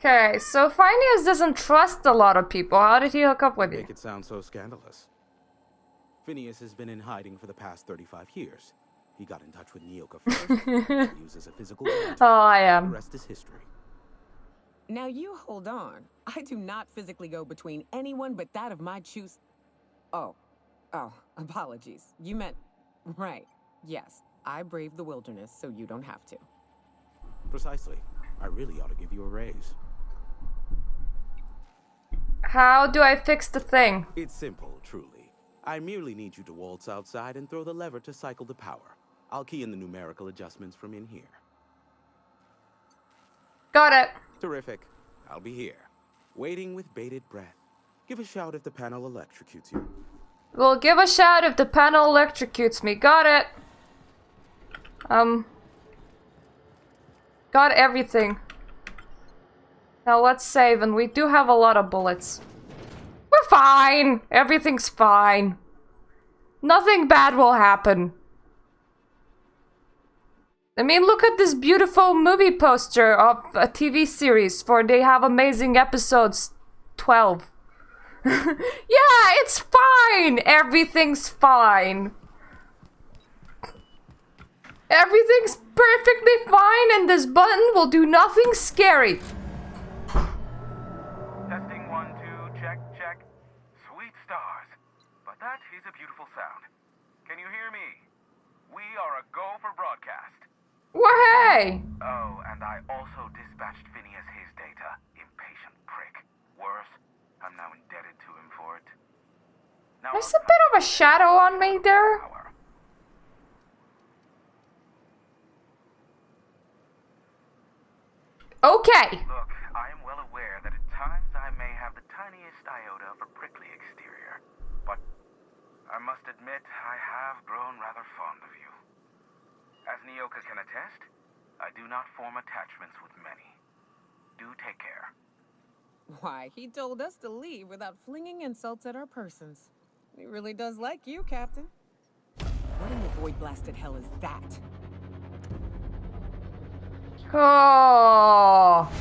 Okay, so Phineas doesn't trust a lot of people. How did he hook up with you? Make it sound so scandalous. Phineas has been in hiding for the past 35 years. He got in touch with Nyoka first. He uses a physical guide. Oh, I am. The rest is history. Now you hold on. I do not physically go between anyone but that of my choose. Oh, apologies. You meant, right. Yes, I braved the wilderness, so you don't have to. Precisely. I really ought to give you a raise. How do I fix the thing? It's simple, truly. I merely need you to waltz outside and throw the lever to cycle the power. I'll key in the numerical adjustments from in here. Got it. Terrific. I'll be here, waiting with bated breath. Give a shout if the panel electrocutes you. Well, give a shout if the panel electrocutes me. Got it. Got everything. Now let's save, and we do have a lot of bullets. We're fine. Everything's fine. Nothing bad will happen. I mean, look at this beautiful movie poster of a TV series for They Have Amazing Episodes 12. Yeah, it's fine. Everything's fine. Everything's perfectly fine, and this button will do nothing scary. Testing 1, 2, check. Sweet stars. But that is a beautiful sound. Can you hear me? We are a go for broadcast. Well, hey! Oh, and I also dispatched Phineas his data. Impatient prick. Worse, I'm now indebted to him for it. Now There's a bit of a shadow on me there. Okay. Look, I am well aware that at times I may have the tiniest iota of a prickly exterior, but I must admit I have grown rather fond of you. As Nyoka can attest, I do not form attachments with many. Do take care. Why, he told us to leave without flinging insults at our persons. He really does like you, Captain. What in the void-blasted hell is that? Oh.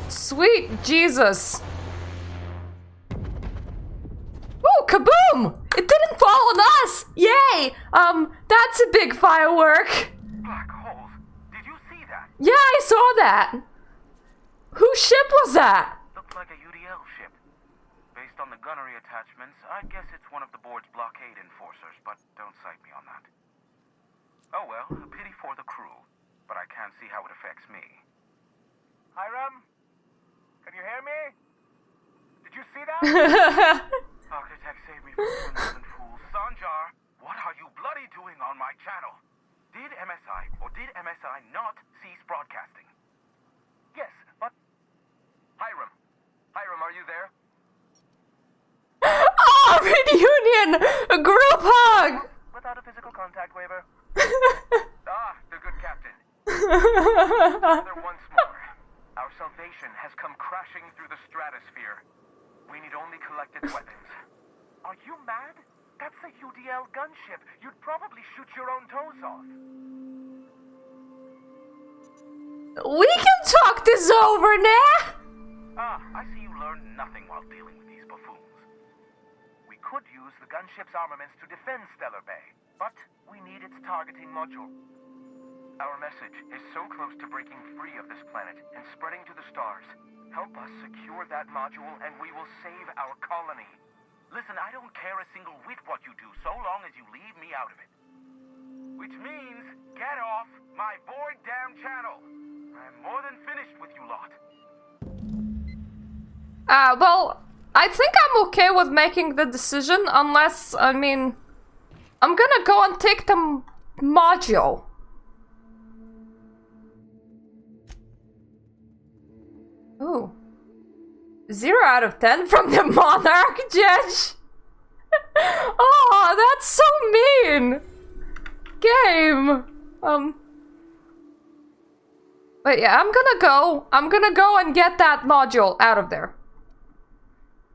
Sweet Jesus. Yes! Yay! That's a big firework. Black holes. Did you see that? Yeah, I saw that. Whose ship was that? Looked like a UDL ship. Based on the gunnery attachments, I guess it's one of the board's blockade enforcers, but don't cite me on that. Oh well, a pity for the crew, but I can't see how it affects me. Hiram? Can you hear me? Did you see that? Architect, save me from and fools. Sanjar, what are you bloody doing on my channel? Did MSI or did MSI not cease broadcasting? Yes, but... Hiram. Hiram, are you there? Oh, reunion! A group hug! Without a physical contact waiver. The good captain. There once more. Our salvation has come crashing through the stratosphere. We need only collected weapons. Are you mad? That's a UDL gunship. You'd probably shoot your own toes off. We can talk this over now! I see you learned nothing while dealing with these buffoons. We could use the gunship's armaments to defend Stellar Bay, but we need its targeting module. Our message is so close to breaking free of this planet and spreading to the stars. Help us secure that module and we will save our colony. Listen, I don't care a single whit what you do, so long as you leave me out of it. Which means, get off my void damn channel. I'm more than finished with you lot. Well, I think I'm okay with making the decision, unless, I mean, I'm gonna go and take the module. Ooh. 0 out of 10 from the Monarch Judge. Oh, that's so mean. Game. But yeah, I'm gonna go and get that module out of there.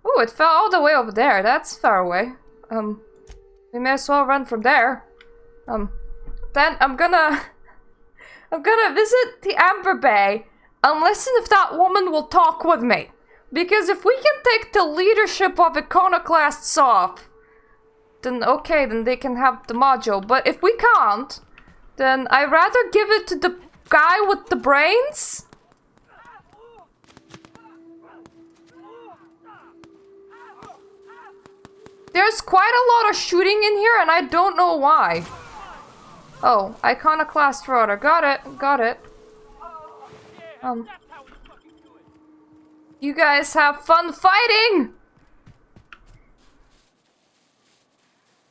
Ooh, it fell all the way over there. That's far away. We may as well run from there. Then I'm gonna visit the Amber Bay and listen if that woman will talk with me. Because if we can take the leadership of Iconoclasts off, then okay, then they can have the module. But if we can't, then I'd rather give it to the guy with the brains. There's quite a lot of shooting in here and I don't know why. Oh, Iconoclast Rotor. Got it. You guys have fun fighting!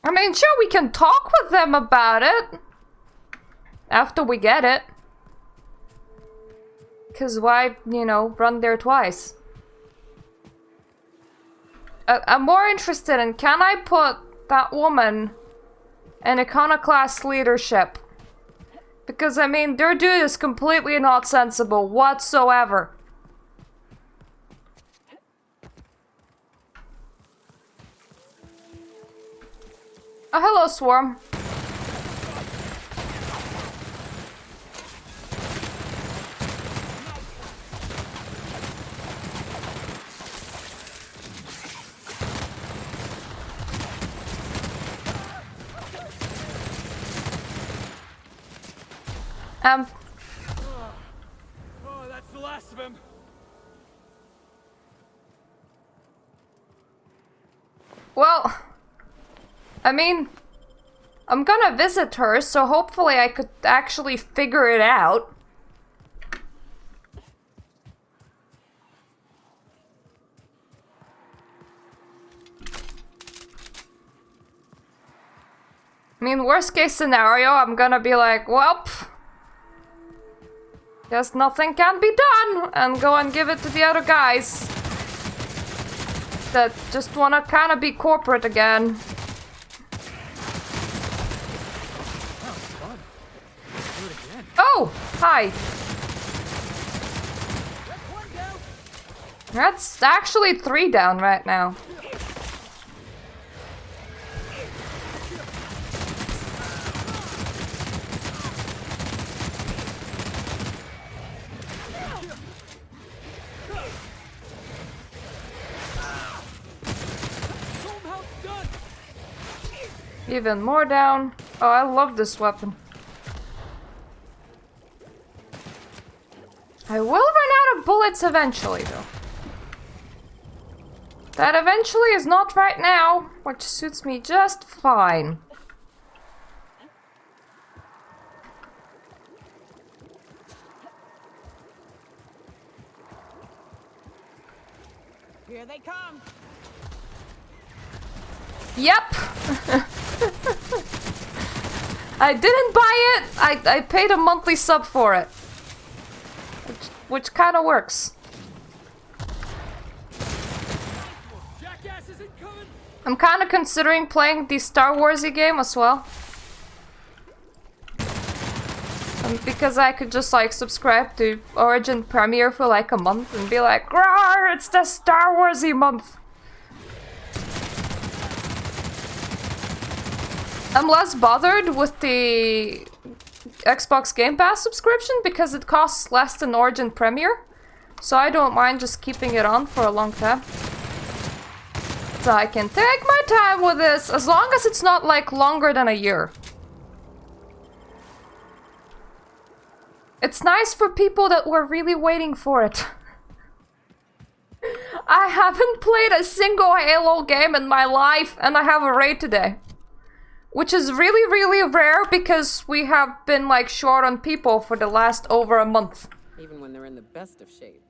I mean, sure, we can talk with them about it. After we get it. Because why, you know, run there twice? I'm more interested in, can I put that woman in Iconoclast leadership? Because, I mean, their dude is completely not sensible whatsoever. Oh, hello, Swarm. Oh, that's the last of him. Well, I mean, I'm gonna visit her, so hopefully I could actually figure it out. I mean, worst case scenario, I'm gonna be like, well, guess nothing can be done, and go and give it to the other guys that just wanna kinda be corporate again. Oh, hi. That's actually 3 down right now. Even more down. Oh, I love this weapon. I will run out of bullets eventually, though. That eventually is not right now, which suits me just fine. Here they come. Yep. I didn't buy it. I paid a monthly sub for it. Which kind of works. I'm kind of considering playing the Star Warsy game as well. Because I could just like subscribe to Origin Premiere for like a month and be like, "Rawr, it's the Star Warsy month." I'm less bothered with the Xbox Game Pass subscription because it costs less than Origin Premiere. So I don't mind just keeping it on for a long time. So I can take my time with this as long as it's not like longer than a year. It's nice for people that were really waiting for it. I haven't played a single Halo game in my life and I have a raid today. Which is really, really rare because we have been like short on people for the last over a month. Even when they're in the best of shape.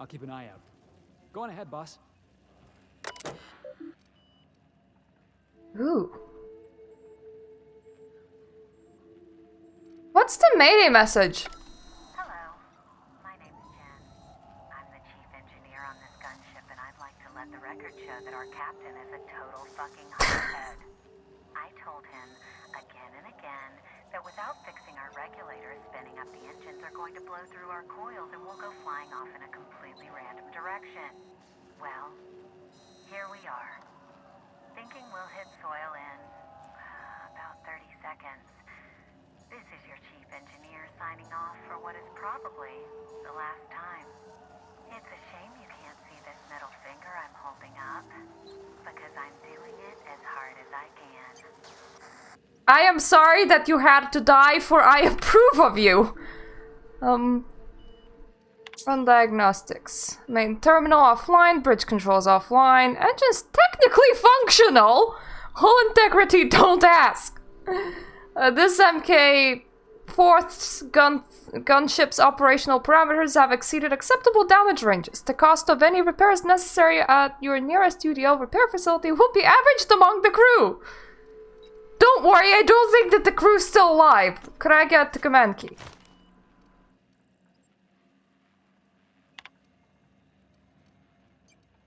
I'll keep an eye out. Go on ahead, boss. Ooh. What's the Mayday message? Hello, my name's Jen. I'm the chief engineer on this gunship, and I'd like to let the record show that our captain is a total fucking hothead. I told him again and again that without fixing our regulators, spinning up the engines are going to blow through our coils and we'll go flying off in a completely random direction. Well, here we are. Thinking we'll hit soil in about 30 seconds. This is your chief engineer signing off for what is probably the last time. It's a shame you can't see this middle finger I'm holding up, because I'm doing it as hard as I can. I am sorry that you had to die, for I approve of you. Run diagnostics. Main terminal offline, bridge controls offline, engines technically functional. Hull integrity, don't ask. This MK 4th gunship's operational parameters have exceeded acceptable damage ranges. The cost of any repairs necessary at your nearest UDL repair facility will be averaged among the crew. Don't worry, I don't think that the crew's still alive. Could I get the command key?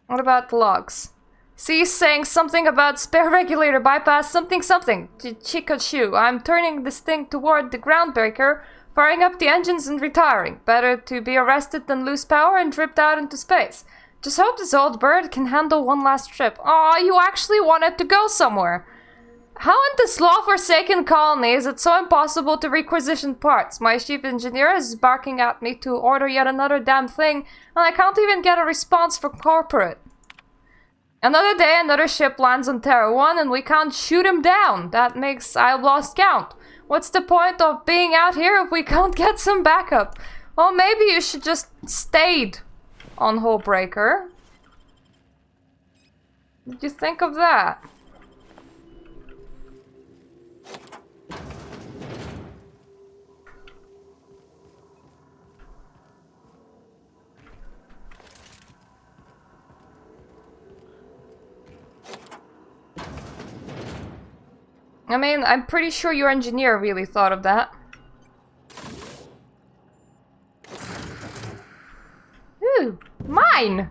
What about the logs? C saying something about spare regulator bypass, something. Chikachu, I'm turning this thing toward the groundbreaker, firing up the engines and retiring. Better to be arrested than lose power and dripped out into space. Just hope this old bird can handle one last trip. Aw, you actually wanted to go somewhere. How in this law-forsaken colony is it so impossible to requisition parts? My chief engineer is barking at me to order yet another damn thing, and I can't even get a response from corporate. Another day, another ship lands on Terra 1, and we can't shoot him down. That makes I've lost count. What's the point of being out here if we can't get some backup? Well, maybe you should just stayed on Hullbreaker. Did you think of that? I mean, I'm pretty sure your engineer really thought of that. Ooh, mine!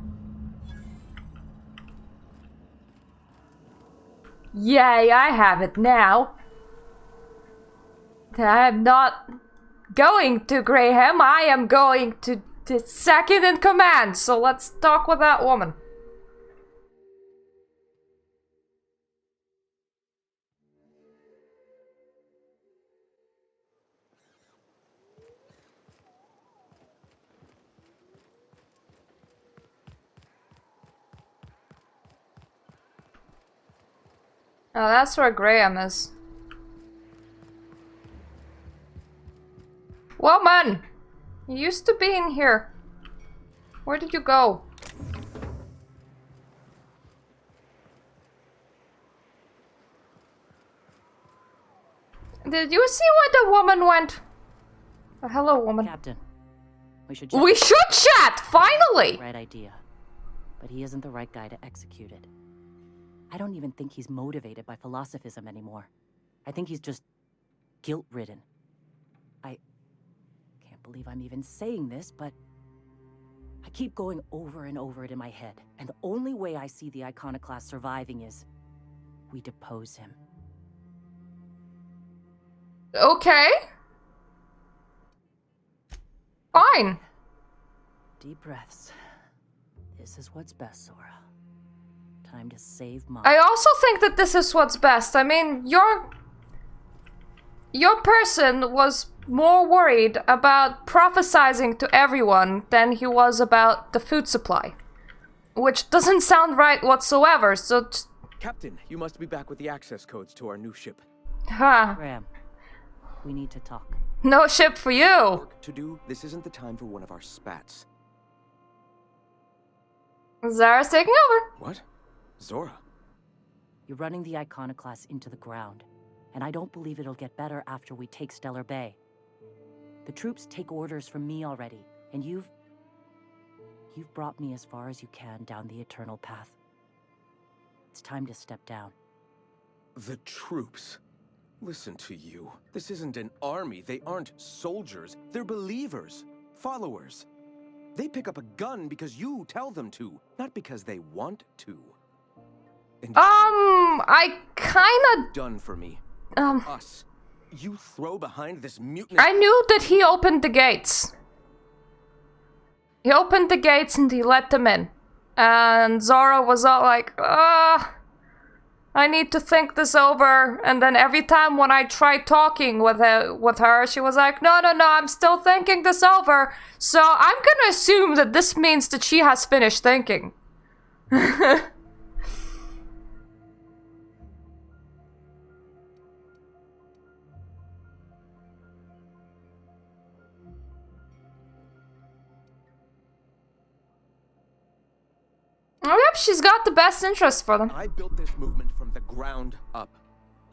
Yay, I have it now. I'm not going to Graham, I am going to the second in command, so let's talk with that woman. Oh, that's where Graham is. Woman! You used to be in here. Where did you go? Did you see where the woman went? Oh, hello, woman. Captain, we should We should chat! Finally! Right idea. But he isn't the right guy to execute it. I don't even think he's motivated by philosophism anymore. I think he's just guilt-ridden. I can't believe I'm even saying this, but I keep going over and over it in my head. And the only way I see the Iconoclast surviving is we depose him. Okay. Fine. Deep breaths. This is what's best, Zora. Time to save Mom. I also think that this is what's best. I mean, your person was more worried about prophesizing to everyone than he was about the food supply. Which doesn't sound right whatsoever, so... Captain, you must be back with the access codes to our new ship. Huh. Graham, we need to talk. No ship for you! To do, this isn't the time for one of our spats. Zara's taking over. What? Zora? You're running the Iconoclast into the ground, and I don't believe it'll get better after we take Stellar Bay. The troops take orders from me already, and you've brought me as far as you can down the eternal path. It's time to step down. The troops? Listen to you. This isn't an army. They aren't soldiers. They're believers. Followers. They pick up a gun because you tell them to, not because they want to. And I kinda... done for me. Us. You throw behind this mutinous... I knew that he opened the gates. He opened the gates and he let them in. And Zora was all like, I need to think this over. And then every time when I tried talking with her, she was like, no, I'm still thinking this over. So I'm gonna assume that this means that she has finished thinking. Oh, yep, she's got the best interest for them. I built this movement from the ground up.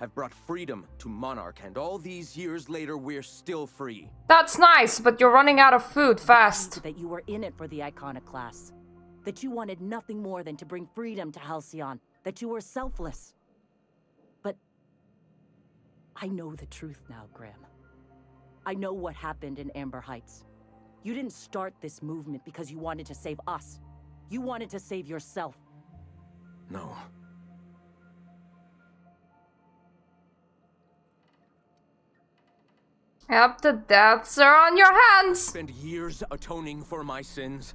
I've brought freedom to Monarch, and all these years later, we're still free. That's nice, but you're running out of food fast. That you were in it for the Iconoclasts. That you wanted nothing more than to bring freedom to Halcyon. That you were selfless. But I know the truth now, Graham. I know what happened in Amber Heights. You didn't start this movement because you wanted to save us. You wanted to save yourself. No. Yep, the deaths are on your hands. Spent years atoning for my sins.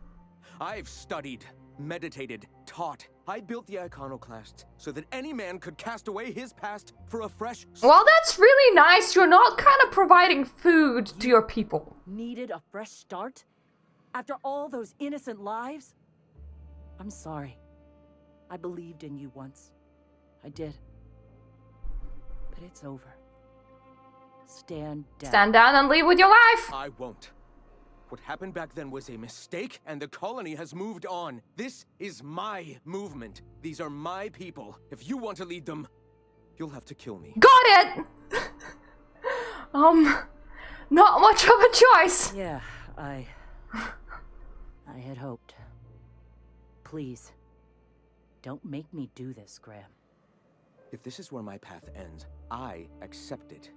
I've studied, meditated, taught. I built the Iconoclasts so that any man could cast away his past for a fresh... Well, that's really nice. You're not kind of providing food to your people. Needed a fresh start? After all those innocent lives? I'm sorry. I believed in you once. I did. But it's over. Stand down. Stand down and leave with your life. I won't. What happened back then was a mistake, and the colony has moved on. This is my movement. These are my people. If you want to lead them, you'll have to kill me. Got it! Not much of a choice. Yeah, I had hoped. Please, don't make me do this, Graham. If this is where my path ends, I accept it.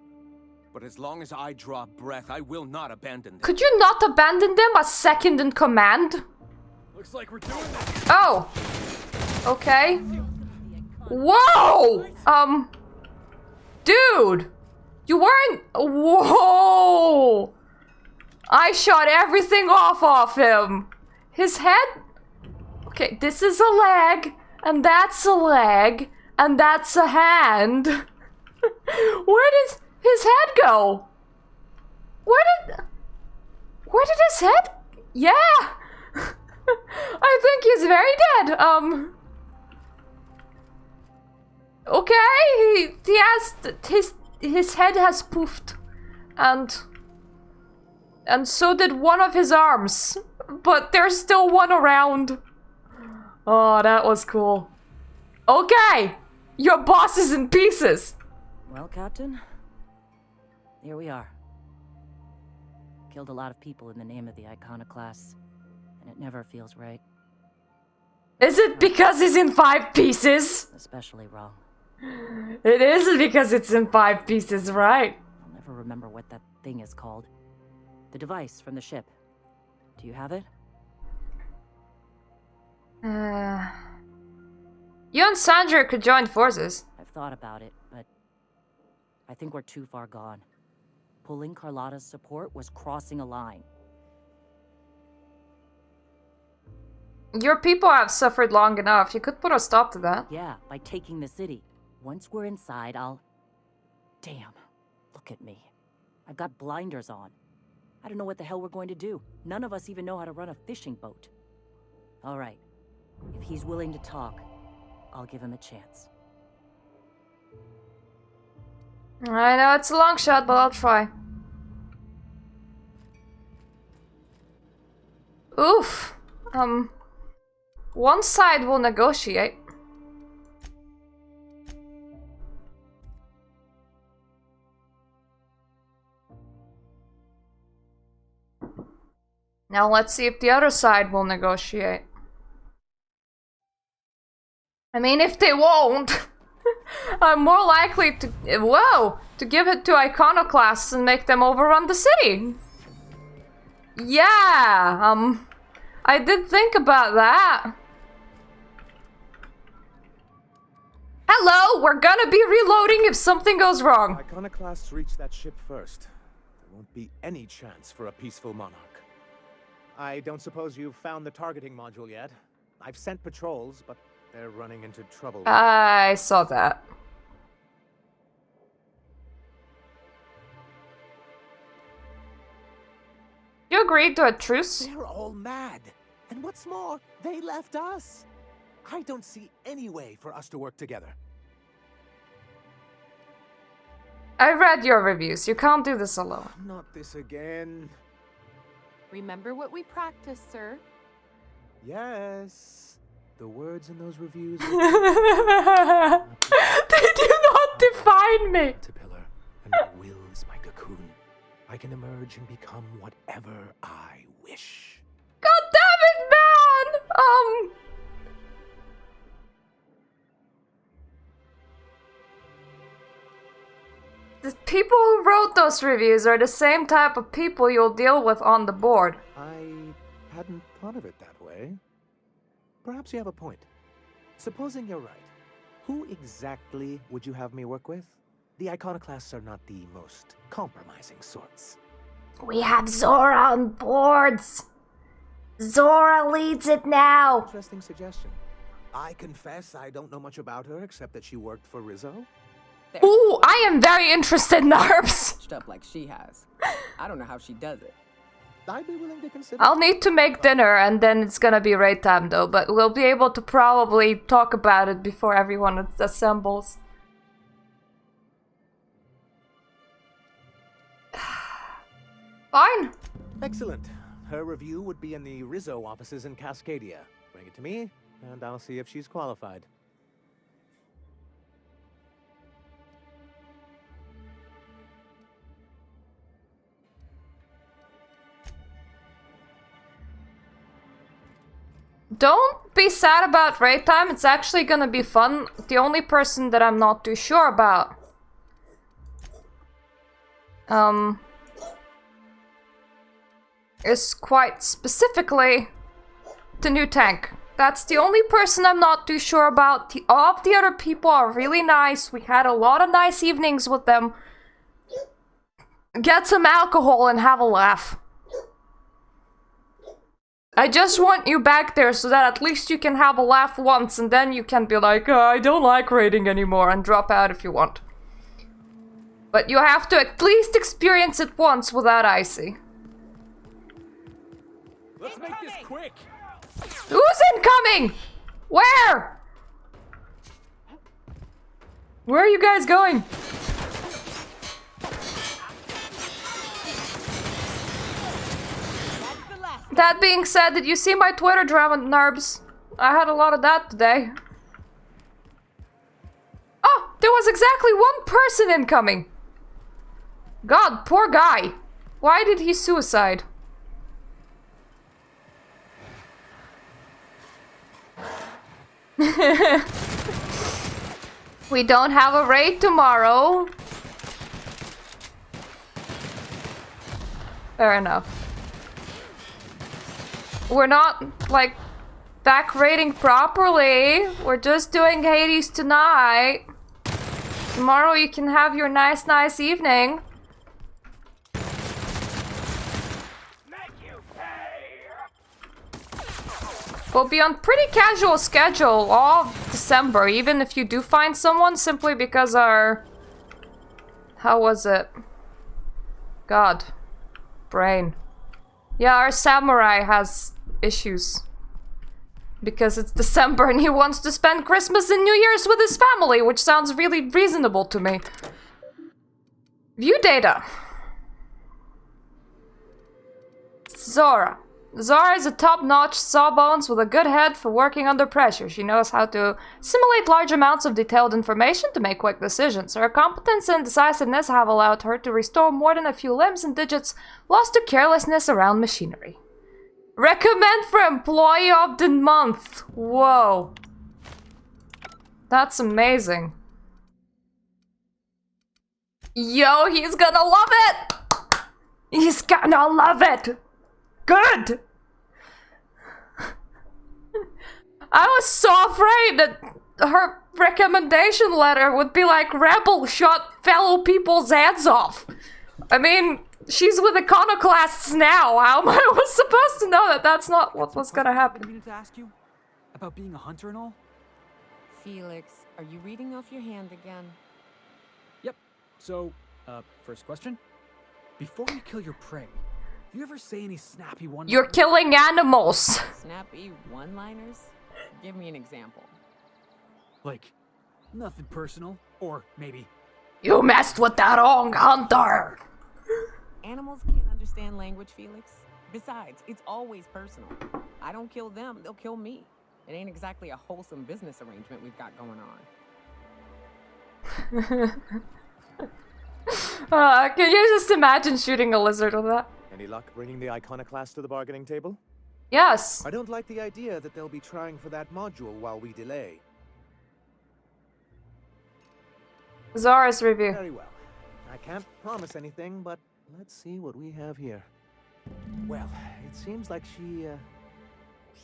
But as long as I draw breath, I will not abandon them. Could you not abandon them as second in command? Looks like we're doing this. Oh. Okay. Whoa! Dude! You weren't... Whoa! I shot everything off him. His head... Okay, this is a leg, and that's a leg, and that's a hand. Where does his head go? Where did his head? Yeah. I think he's very dead. Okay, he has his head has poofed, and so did one of his arms, but there's still one around. Oh, that was cool. Okay, your boss is in pieces. Well, Captain, here we are. Killed a lot of people in the name of the Iconoclasts, and it never feels right. Is it because he's in 5 pieces? Especially wrong. It is because it's in 5 pieces, right? I'll never remember what that thing is called. The device from the ship. Do you have it? You and Sandra could join forces. I've thought about it, but I think we're too far gone. Pulling Carlotta's support was crossing a line. Your people have suffered long enough. You could put a stop to that. Yeah, by taking the city. Once we're inside, I'll... Damn. Look at me. I've got blinders on. I don't know what the hell we're going to do. None of us even know how to run a fishing boat. All right. If he's willing to talk, I'll give him a chance. I know it's a long shot, but I'll try. Oof. One side will negotiate. Now let's see if the other side will negotiate. I mean, if they won't, I'm more likely to, to give it to Iconoclasts and make them overrun the city. Yeah, I did think about that. Hello, we're gonna be reloading if something goes wrong. Iconoclasts reach that ship first. There won't be any chance for a peaceful monarch. I don't suppose you've found the targeting module yet. I've sent patrols, but they're running into trouble. I saw that. You agreed to a truce? They're all mad. And what's more, they left us. I don't see any way for us to work together. I read your reviews. You can't do this alone. Not this again. Remember what we practiced, sir. Yes. The words in those reviews. They do not define me. Caterpillar, and my will is my cocoon. I can emerge and become whatever I wish. God damn it, man! The people who wrote those reviews are the same type of people you'll deal with on the board. I hadn't thought of it that way. Perhaps you have a point. Supposing you're right, who exactly would you have me work with? The Iconoclasts are not the most compromising sorts. We have Zora on boards. Zora leads it now. Interesting suggestion. I confess I don't know much about her except that she worked for Rizzo. Ooh, I am very interested in Arms. Up like she has. I don't know how she does it. I'd be willing to consider. I'll need to make dinner and then it's gonna be raid time though, but we'll be able to probably talk about it before everyone assembles. Fine. Excellent. Her review would be in the Rizzo offices in Cascadia. Bring it to me, and I'll see if she's qualified. Don't be sad about raid time, it's actually gonna be fun. The only person that I'm not too sure about is quite specifically the new tank. That's the only person I'm not too sure about. All of the other people are really nice. We had a lot of nice evenings with them. Get some alcohol and have a laugh. I just want you back there so that at least you can have a laugh once and then you can be like, oh, I don't like raiding anymore, and drop out if you want. But you have to at least experience it once without Icy. Let's make this quick. Who's incoming? Where? Where are you guys going? That being said, did you see my Twitter drama, Narbs? I had a lot of that today. Oh, there was exactly one person incoming. God, poor guy. Why did he suicide? We don't have a raid tomorrow. Fair enough. We're not, like, back raiding properly. We're just doing Hades tonight. Tomorrow you can have your nice evening. We'll be on pretty casual schedule all of December, even if you do find someone, simply because our... How was it? God. Brain. Yeah, our samurai has issues. Because it's December and he wants to spend Christmas and New Year's with his family, which sounds really reasonable to me. View data. Zora. Zora is a top-notch sawbones with a good head for working under pressure. She knows how to simulate large amounts of detailed information to make quick decisions. Her competence and decisiveness have allowed her to restore more than a few limbs and digits lost to carelessness around machinery. Recommend for Employee of the Month. Whoa. That's amazing. Yo, he's gonna love it! He's gonna love it! Good! I was so afraid that her recommendation letter would be like, Rebel shot fellow people's heads off. I mean, she's with iconoclasts now. How am I supposed to know that that's not what was gonna happen? I needed to ask you about being a hunter and all. Felix, are you reading off your hand again? Yep. So, first question. Before you kill your prey, you ever say any snappy one-liners? You're killing animals. Snappy one-liners? Give me an example. Like, nothing personal, or maybe... You messed with the wrong hunter! Animals can't understand language, Felix. Besides, it's always personal. I don't kill them, they'll kill me. It ain't exactly a wholesome business arrangement we've got going on. Can you just imagine shooting a lizard with that? Any luck bringing the iconoclast to the bargaining table? Yes. I don't like the idea that they'll be trying for that module while we delay. Zora's review. Very well. I can't promise anything, but let's see what we have here. Well, it seems like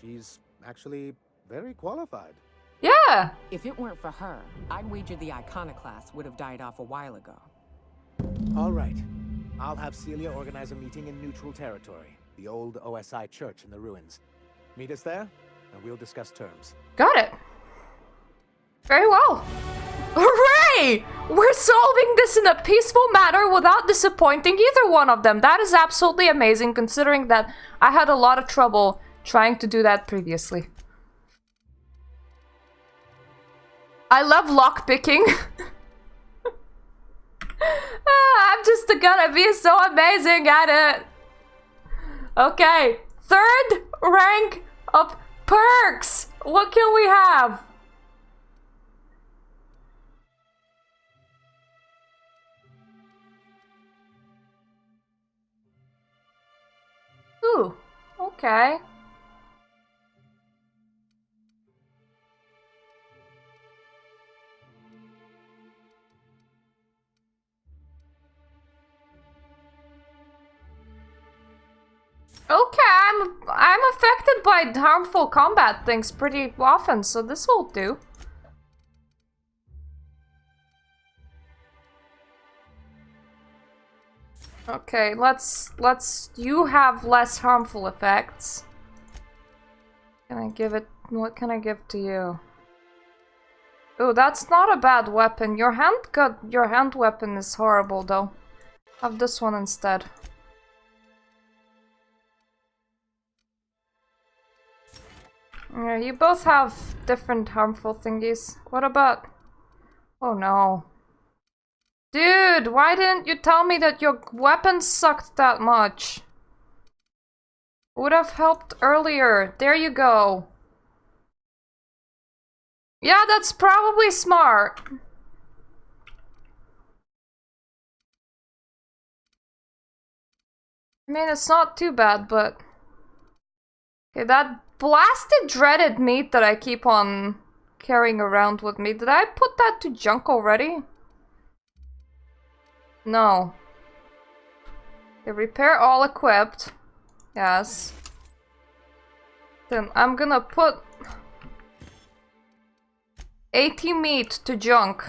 she's actually very qualified. Yeah! If it weren't for her, I'd wager the iconoclast would have died off a while ago. All right. I'll have Celia organize a meeting in neutral territory, the old OSI church in the ruins. Meet us there, and we'll discuss terms. Got it. Very well. Hooray! We're solving this in a peaceful manner without disappointing either one of them. That is absolutely amazing, considering that I had a lot of trouble trying to do that previously. I love lockpicking. I'm just gonna be so amazing at it. Okay, 3rd rank of perks. What can we have? Ooh, okay. Okay, I'm affected by harmful combat things pretty often, so this will do. Okay, you have less harmful effects. What can I give to you? Oh, that's not a bad weapon. Your hand weapon is horrible though. Have this one instead. Yeah, you both have different harmful thingies. What about Oh no. Dude, why didn't you tell me that your weapon sucked that much? Would have helped earlier. There you go. Yeah, that's probably smart. I mean, it's not too bad, but... Okay, that blasted dreaded meat that I keep on carrying around with me, did I put that to junk already? No. Okay, repair all equipped. Yes. Then I'm gonna put 80 meat to junk.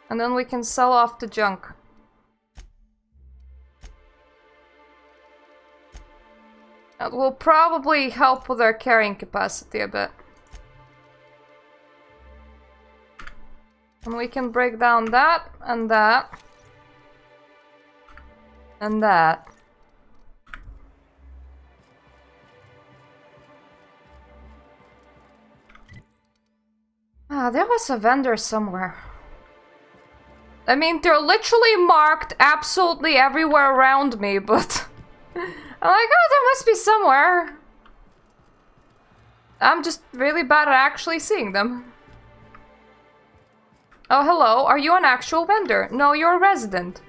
And then we can sell off the junk. That will probably help with our carrying capacity a bit. And we can break down that, and that. And that. Ah, there was a vendor somewhere. I mean, they're literally marked absolutely everywhere around me, but... I'm like, oh, there must be somewhere. I'm just really bad at actually seeing them. Oh, hello. Are you an actual vendor? No, you're a resident.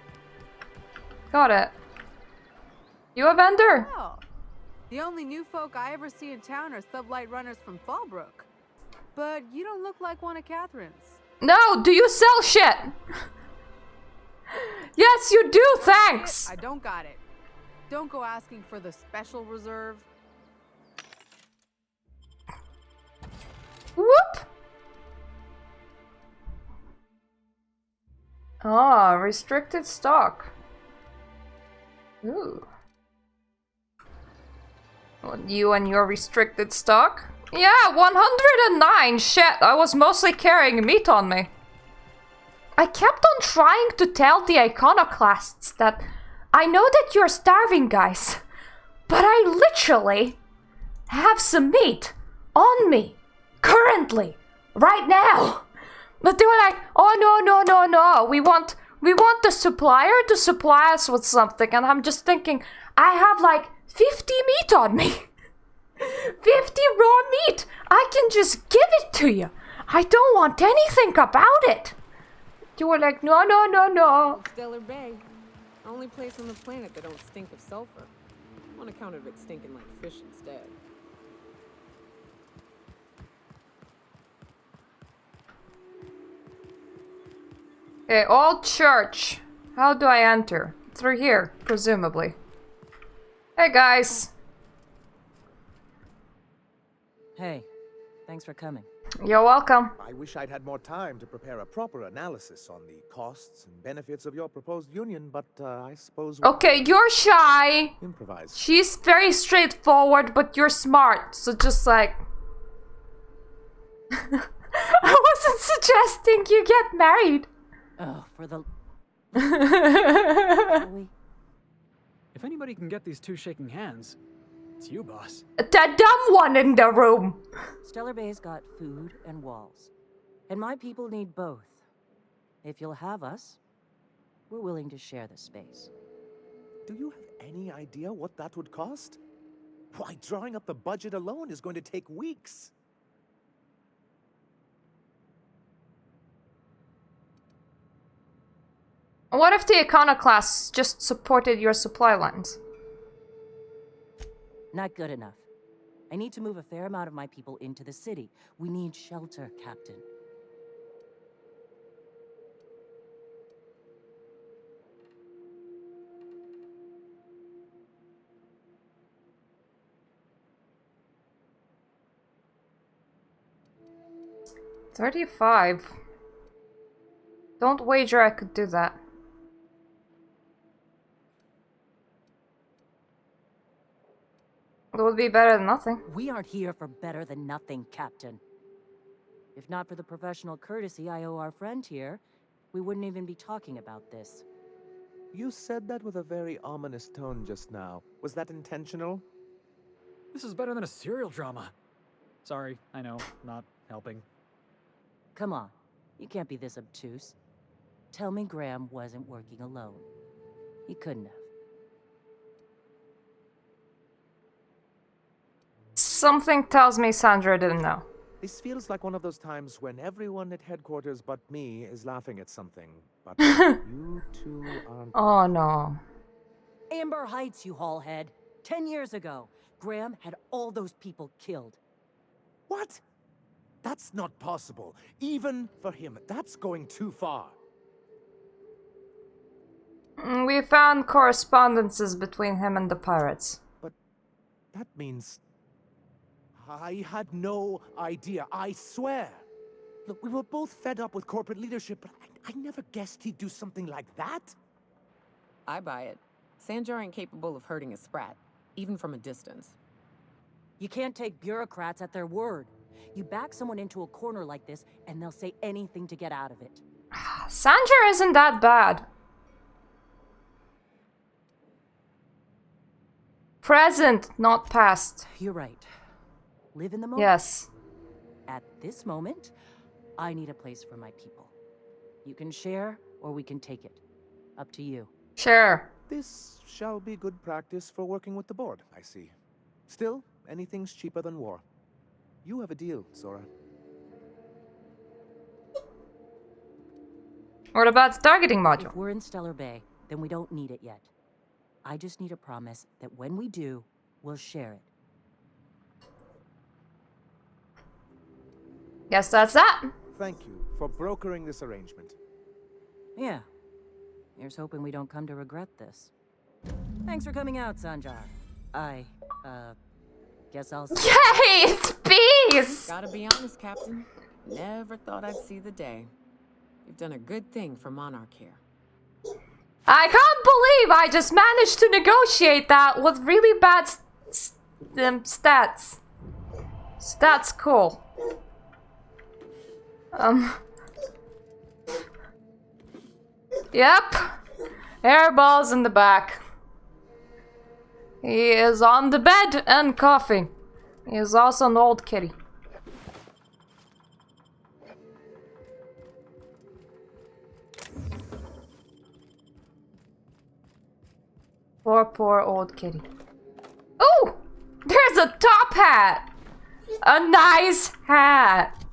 Got it. You a vendor? Oh. The only new folk I ever see in town are sublight runners from Fallbrook. But you don't look like one of Catherine's. No, do you sell shit? Yes, you do, thanks! I don't got it. Don't go asking for the special reserve. Whoop! Ah, restricted stock. Ooh. What, you and your restricted stock? Yeah, 109! Shit, I was mostly carrying meat on me. I kept on trying to tell the iconoclasts that I know that you're starving, guys, but I literally have some meat on me, currently, right now. But they were like, oh no, we want the supplier to supply us with something, and I'm just thinking, I have like 50 meat on me. 50 raw meat! I can just give it to you. I don't want anything about it. You were like, no. Stellar Bay. Only place on the planet that don't stink of sulfur. On account of it stinking like fish instead. Okay, old church. How do I enter? Through here, presumably. Hey guys. Hey, thanks for coming. You're welcome. I wish I'd had more time to prepare a proper analysis on the costs and benefits of your proposed union, but I suppose... Okay, you're shy. Improvise. She's very straightforward, but you're smart, so just like... I wasn't suggesting you get married. Oh, for the... If anybody can get these two shaking hands, it's you, boss. The dumb one in the room. Stellar Bay's got food and walls. And my people need both. If you'll have us, we're willing to share the space. Do you have any idea what that would cost? Why, drawing up the budget alone is going to take weeks. What if the iconoclasts just supported your supply lines? Not good enough. I need to move a fair amount of my people into the city. We need shelter, Captain. $35. Don't wager I could do that. It would be better than nothing. We aren't here for better than nothing, Captain. If not for the professional courtesy I owe our friend here, we wouldn't even be talking about this. You said that with a very ominous tone just now. Was that intentional? This is better than a serial drama. Sorry, I know, not helping. Come on. You can't be this obtuse. Tell me Graham wasn't working alone. He couldn't have. Something tells me Sandra didn't know. This feels like one of those times when everyone at headquarters but me is laughing at something, but you two aren't. Oh no. Amber Heights, you haulhead. 10 years ago, Graham had all those people killed. What? That's not possible. Even for him, that's going too far. We found correspondences between him and the pirates. But that means I had no idea, I swear. Look, we were both fed up with corporate leadership, but I never guessed he'd do something like that. I buy it. Sanjar ain't capable of hurting a sprat, even from a distance. You can't take bureaucrats at their word. You back someone into a corner like this, and they'll say anything to get out of it. Sanjar isn't that bad. Present, not past. You're right. Live in the moment. Yes. At this moment, I need a place for my people. You can share, or we can take it. Up to you. Sure. This shall be good practice for working with the board, I see. Still, anything's cheaper than war. You have a deal, Sora. What about the targeting module? If we're in Stellar Bay, then we don't need it yet. I just need a promise that when we do, we'll share it. Guess that's that. Thank you for brokering this arrangement. Yeah. Here's hoping we don't come to regret this. Thanks for coming out, Sanjar. Guess I'll see. Yay, it's bees! Gotta be honest, Captain. Never thought I'd see the day. You've done a good thing for Monarch here. I can't believe I just managed to negotiate that with really bad stats. So that's cool. Yep. Airball's in the back. He is on the bed and coughing. He is also an old kitty. Poor old kitty. Oh! There's a top hat! A nice hat!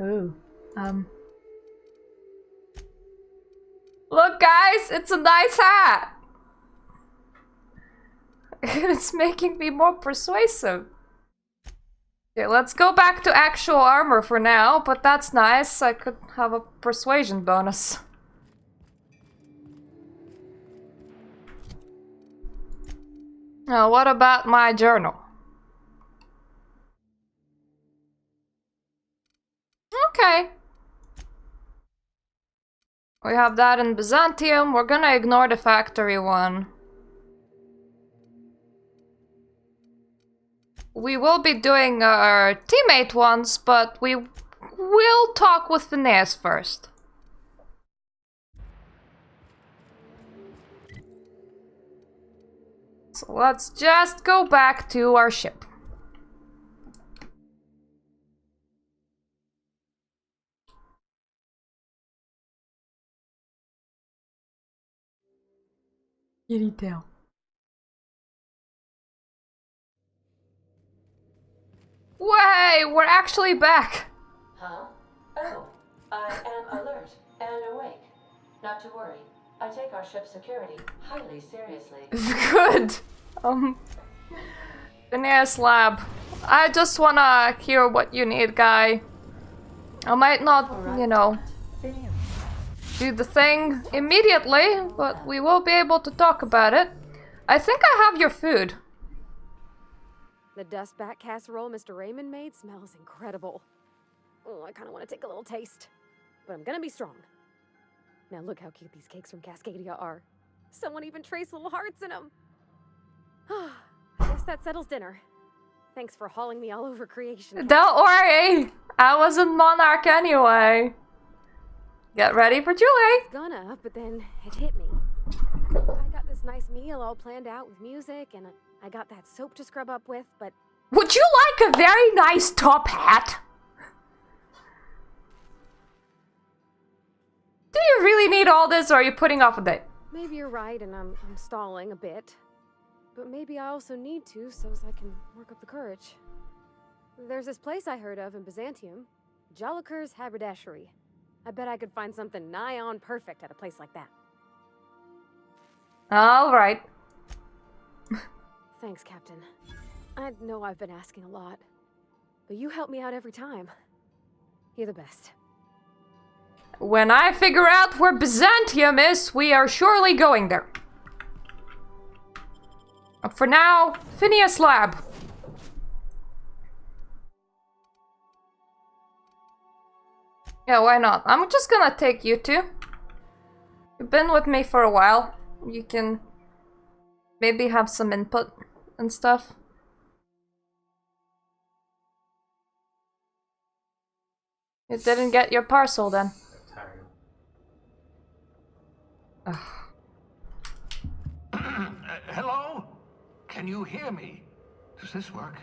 Ooh. Look, guys! It's a nice hat! It's making me more persuasive. Okay, let's go back to actual armor for now, but that's nice. I could have a persuasion bonus. Now, what about my journal? Okay. We have that in Byzantium. We're gonna ignore the factory one. We will be doing our teammate ones, but we will talk with Phineas first. So let's just go back to our ship. Kitty tail. Way, we're actually back. Huh? Oh, I am alert and awake. Not to worry. I take our ship's security highly seriously. Good. Phineas Lab. I just wanna hear what you need, guy. I might not, you know, do the thing immediately, but we will be able to talk about it. I think I have your food. The dustbat casserole Mr. Raymond made smells incredible. Oh, I kind of want to take a little taste. But I'm gonna be strong. Now look how cute these cakes from Cascadia are. Someone even traced little hearts in them. I guess that settles dinner. Thanks for hauling me all over creation. Don't worry! I was in Monarch anyway. Get ready for Julie! I was gonna, but then it hit me. I got this nice meal all planned out with music, and I got that soap to scrub up with, but... Would you like a very nice top hat? really need all this, or are you putting off a date? Maybe you're right, and I'm stalling a bit. But maybe I also need to, so as I can work up the courage. There's this place I heard of in Byzantium, Jolicoeur's Haberdashery. I bet I could find something nigh on perfect at a place like that. All right. Thanks, Captain. I know I've been asking a lot, but you help me out every time. You're the best. When I figure out where Byzantium is, we are surely going there. For now, Phineas Lab. Yeah, why not? I'm just gonna take you two. You've been with me for a while. You can maybe have some input and stuff. You didn't get your parcel then. Hello? Can you hear me? Does this work?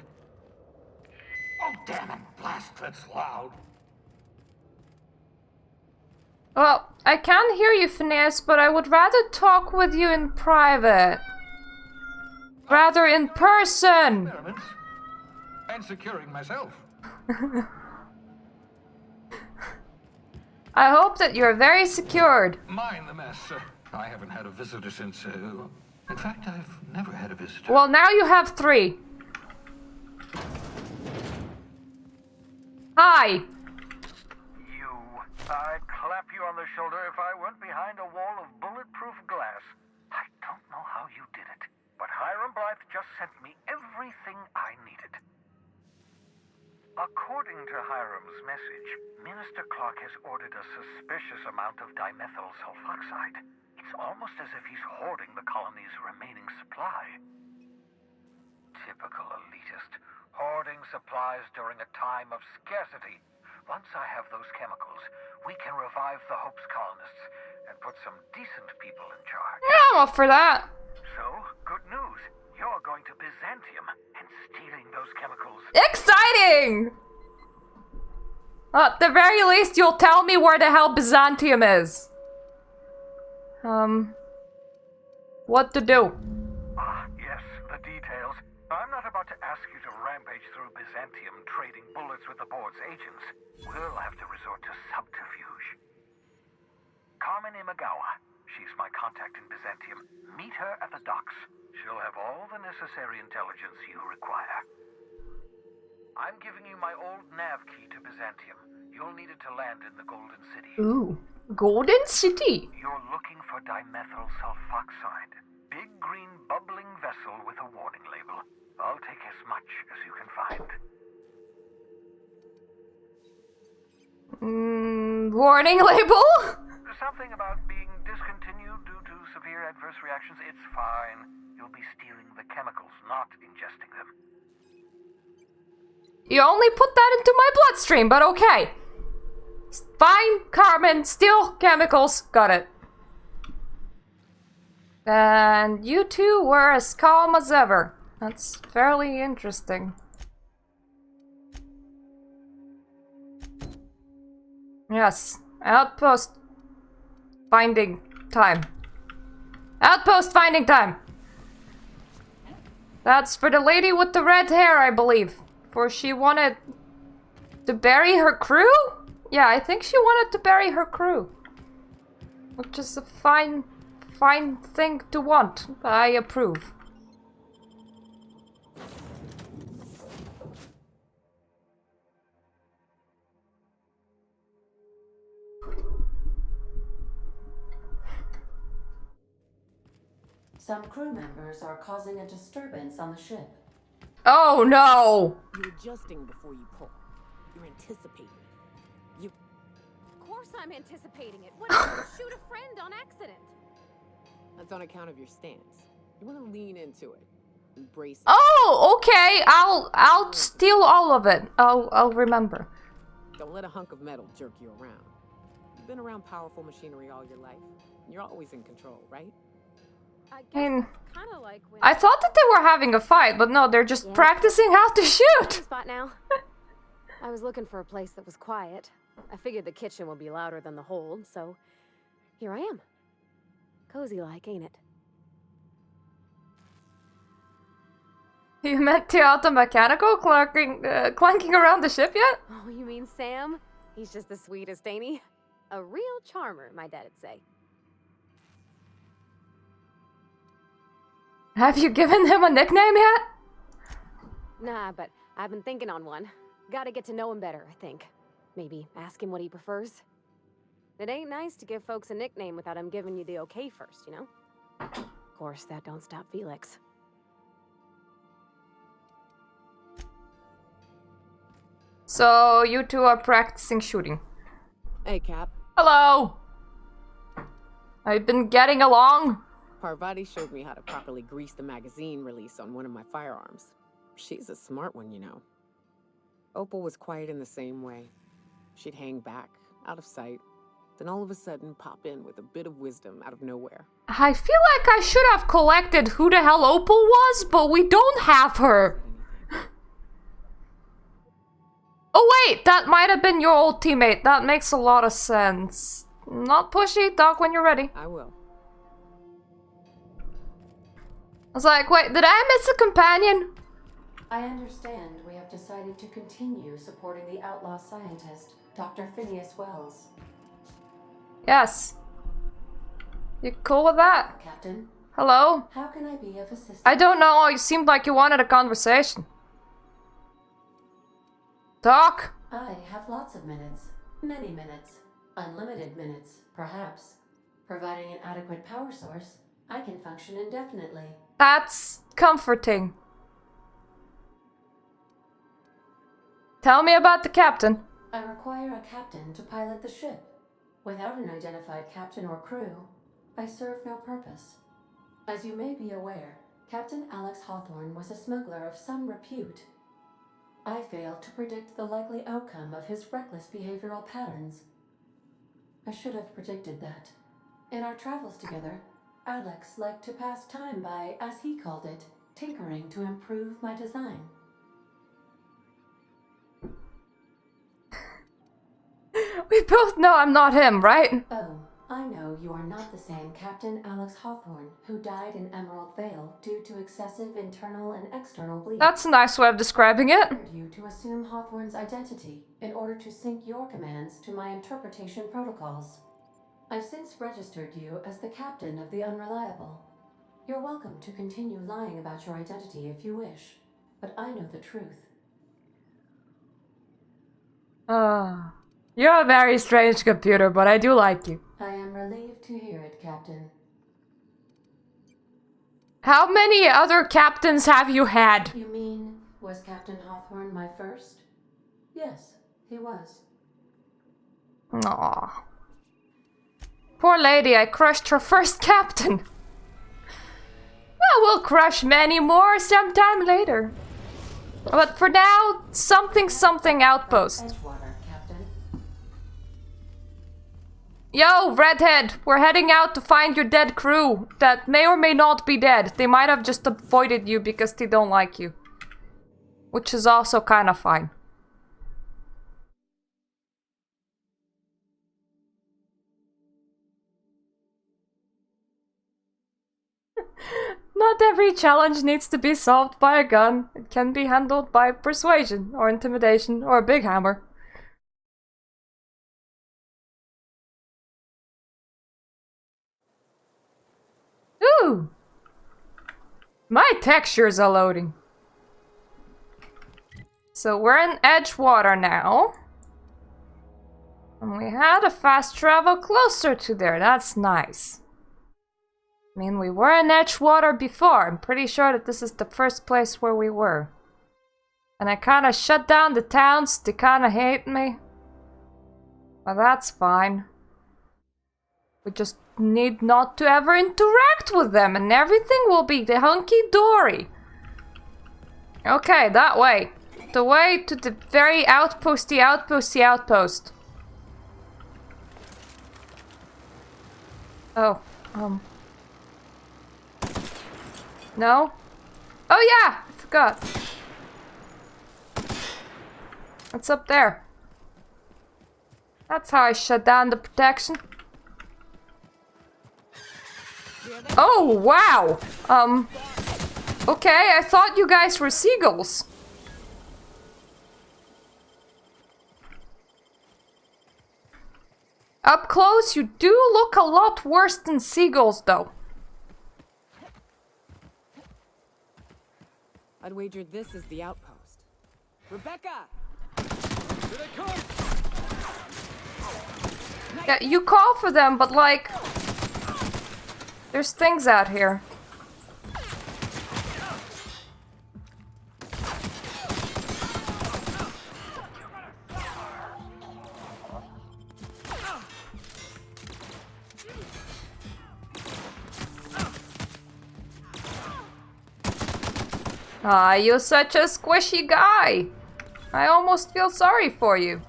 Oh, damn it. Blast, that's loud. Well, I can hear you, Phineas, but I would rather talk with you in private. Rather in person. Experiments. And securing myself. I hope that you're very secured. Mind the mess. I haven't had a visitor since, in fact, I've never had a visitor. Well, now you have 3. Hi. I'd clap you on the shoulder if I weren't behind a wall of bulletproof glass. I don't know how you did it, but Hiram Blythe just sent me everything I needed. According to Hiram's message, Minister Clark has ordered a suspicious amount of dimethyl sulfoxide. It's almost as if he's hoarding the colony's remaining supply. Typical elitist, hoarding supplies during a time of scarcity. Once I have those chemicals, we can revive the Hope's colonists and put some decent people in charge. Yeah, I'm up for that. So, good news. You're going to Byzantium and stealing those chemicals. Exciting! At the very least, you'll tell me where the hell Byzantium is. What to do? Yes, the details. I'm not about to ask you to rampage through Byzantium trading bullets with the board's agents. We'll have to resort to subterfuge. Carmen Imagawa. She's my contact in Byzantium. Meet her at the docks. She'll have all the necessary intelligence you require. I'm giving you my old nav key to Byzantium. You'll need it to land in the Golden City. Ooh, Golden City. You're looking for dimethyl sulfoxide. Big green bubbling vessel with a warning label. I'll take as much as you can find. Warning label? Something about being discontinued due to severe adverse reactions. It's fine. You'll be stealing the chemicals, not ingesting them. You only put that into my bloodstream, but okay. Fine, Carmen, steal chemicals. Got it. And you two were as calm as ever. That's fairly interesting. Yes, outpost finding time. Outpost finding time! That's for the lady with the red hair, I believe. For she wanted to bury her crew? Yeah, I think she wanted to bury her crew. Which is a fine thing to want. I approve. Some crew members are causing a disturbance on the ship. Oh no! You're adjusting before you pull. You're anticipating it. You... Of course I'm anticipating it. What if you shoot a friend on accident? That's on account of your stance. You want to lean into it. Embrace it. Oh, okay. I'll steal all of it. I'll remember. Don't let a hunk of metal jerk you around. You've been around powerful machinery all your life. You're always in control, right? I mean, kind of like when I thought that they were having a fight, but no, they're just practicing how to shoot. Spot now. I was looking for a place that was quiet. I figured the kitchen would be louder than the hold, so here I am. Cozy like, ain't it? You met Teatro Mechanical clanking around the ship yet? Oh, you mean Sam? He's just the sweetest, ain't he? A real charmer, my dad'd say. Have you given him a nickname yet? Nah, but I've been thinking on one. Gotta get to know him better, I think. Maybe ask him what he prefers. It ain't nice to give folks a nickname without him giving you the okay first, you know? Of course, that don't stop Felix. So, you two are practicing shooting. Hey, Cap. Hello! I've been getting along. Parvati showed me how to properly grease the magazine release on one of my firearms. She's a smart one, you know. Opal was quiet in the same way. She'd hang back, out of sight, then all of a sudden pop in with a bit of wisdom out of nowhere. I feel like I should have collected who the hell Opal was, but we don't have her. Oh wait, that might have been your old teammate. That makes a lot of sense. Not pushy, talk when you're ready. I will. I was like, wait, did I miss a companion? I understand we have decided to continue supporting the outlaw scientist, Dr. Phineas Wells. Yes. You cool with that? Captain? Hello? How can I be of assistance? I don't know, you seemed like you wanted a conversation. Talk! I have lots of minutes. Many minutes. Unlimited minutes, perhaps. Providing an adequate power source, I can function indefinitely. That's comforting. Tell me about the captain. I require a captain to pilot the ship. Without an identified captain or crew, I serve no purpose. As you may be aware, Captain Alex Hawthorne was a smuggler of some repute. I failed to predict the likely outcome of his reckless behavioral patterns. I should have predicted that. In our travels together, Alex liked to pass time by, as he called it, tinkering to improve my design. We both know I'm not him, right? Oh, I know you are not the same Captain Alex Hawthorne who died in Emerald Vale due to excessive internal and external bleeding. That's a nice way of describing it. I ordered you to assume Hawthorne's identity in order to sync your commands to my interpretation protocols. I've since registered you as the captain of the Unreliable. You're welcome to continue lying about your identity if you wish, but I know the truth. You're a very strange computer, but I do like you. I am relieved to hear it, Captain. How many other captains have you had? You mean, was Captain Hawthorne my first? Yes, he was. Aww. Poor lady, I crushed her first captain. Well, we'll crush many more sometime later. But for now, something outpost. Edgewater, Captain. Yo, Redhead, we're heading out to find your dead crew that may or may not be dead. They might have just avoided you because they don't like you. Which is also kind of fine. Not every challenge needs to be solved by a gun. It can be handled by persuasion, or intimidation, or a big hammer. Ooh! My textures are loading. So we're in Edgewater now. And we had a fast travel closer to there. That's nice. I mean, we were in Edgewater before. I'm pretty sure that this is the first place where we were. And I kind of shut down the towns. They kind of hate me. But that's fine. We just need not to ever interact with them and everything will be hunky-dory. Okay, that way. The way to the very outposty outpost. Oh, no? Oh yeah! I forgot. What's up there? That's how I shut down the protection. Oh, wow! Okay, I thought you guys were seagulls. Up close, you do look a lot worse than seagulls, though. I'd wager this is the outpost. Rebecca! Here they come! Yeah, you call for them, but like... There's things out here. Ah, you're such a squishy guy. I almost feel sorry for you.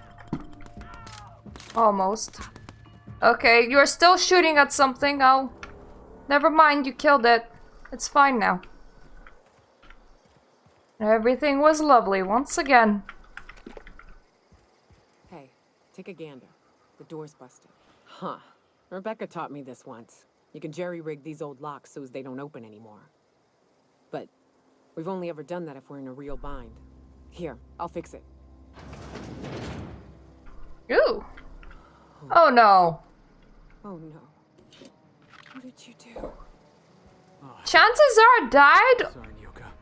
Almost. Okay, you're still shooting at something. Never mind, you killed it. It's fine now. Everything was lovely once again. Hey, take a gander. The door's busted. Huh. Rebecca taught me this once. You can jerry-rig these old locks so as they don't open anymore. But we've only ever done that if we're in a real bind. Here, I'll fix it. Ooh. Oh no. Oh no. What did you do? Chances are died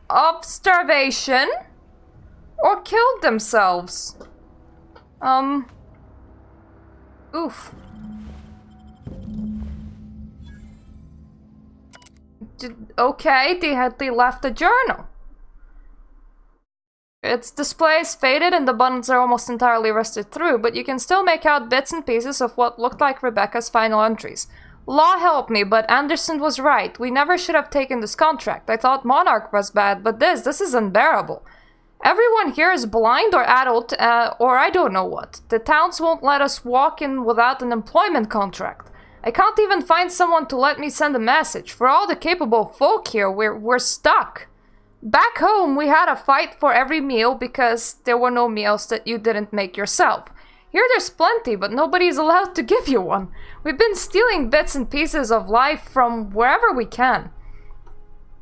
of starvation or killed themselves. Oof. Okay, they left a journal. Its display is faded and the buttons are almost entirely rusted through, but you can still make out bits and pieces of what looked like Rebecca's final entries. Law help me, but Anderson was right. We never should have taken this contract. I thought Monarch was bad, but this is unbearable. Everyone here is blind or adult, or I don't know what. The towns won't let us walk in without an employment contract. I can't even find someone to let me send a message. For all the capable folk here, we're stuck. Back home, we had a fight for every meal because there were no meals that you didn't make yourself. Here there's plenty, but nobody's allowed to give you one. We've been stealing bits and pieces of life from wherever we can.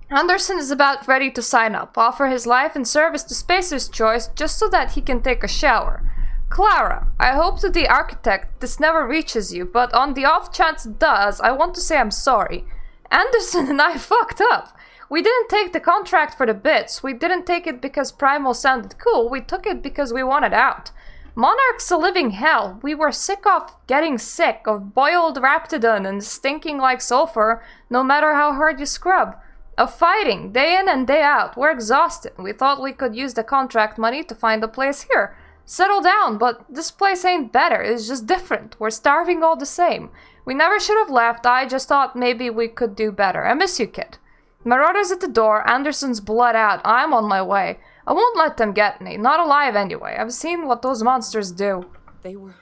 Anderson is about ready to sign up, offer his life and service to Spacer's Choice just so that he can take a shower. Clara, I hope to the architect this never reaches you, but on the off chance it does, I want to say I'm sorry. Anderson and I fucked up. We didn't take the contract for the bits. We didn't take it because Primal sounded cool. We took it because we wanted out. Monarch's a living hell. We were sick of getting sick, of boiled Raptidon and stinking like sulfur, no matter how hard you scrub. Of fighting, day in and day out. We're exhausted. We thought we could use the contract money to find a place here. Settle down, but this place ain't better. It's just different. We're starving all the same. We never should have left. I just thought maybe we could do better. I miss you, kid. Marauder's at the door. Anderson's blood out. I'm on my way. I won't let them get me. Not alive anyway. I've seen what those monsters do. They were...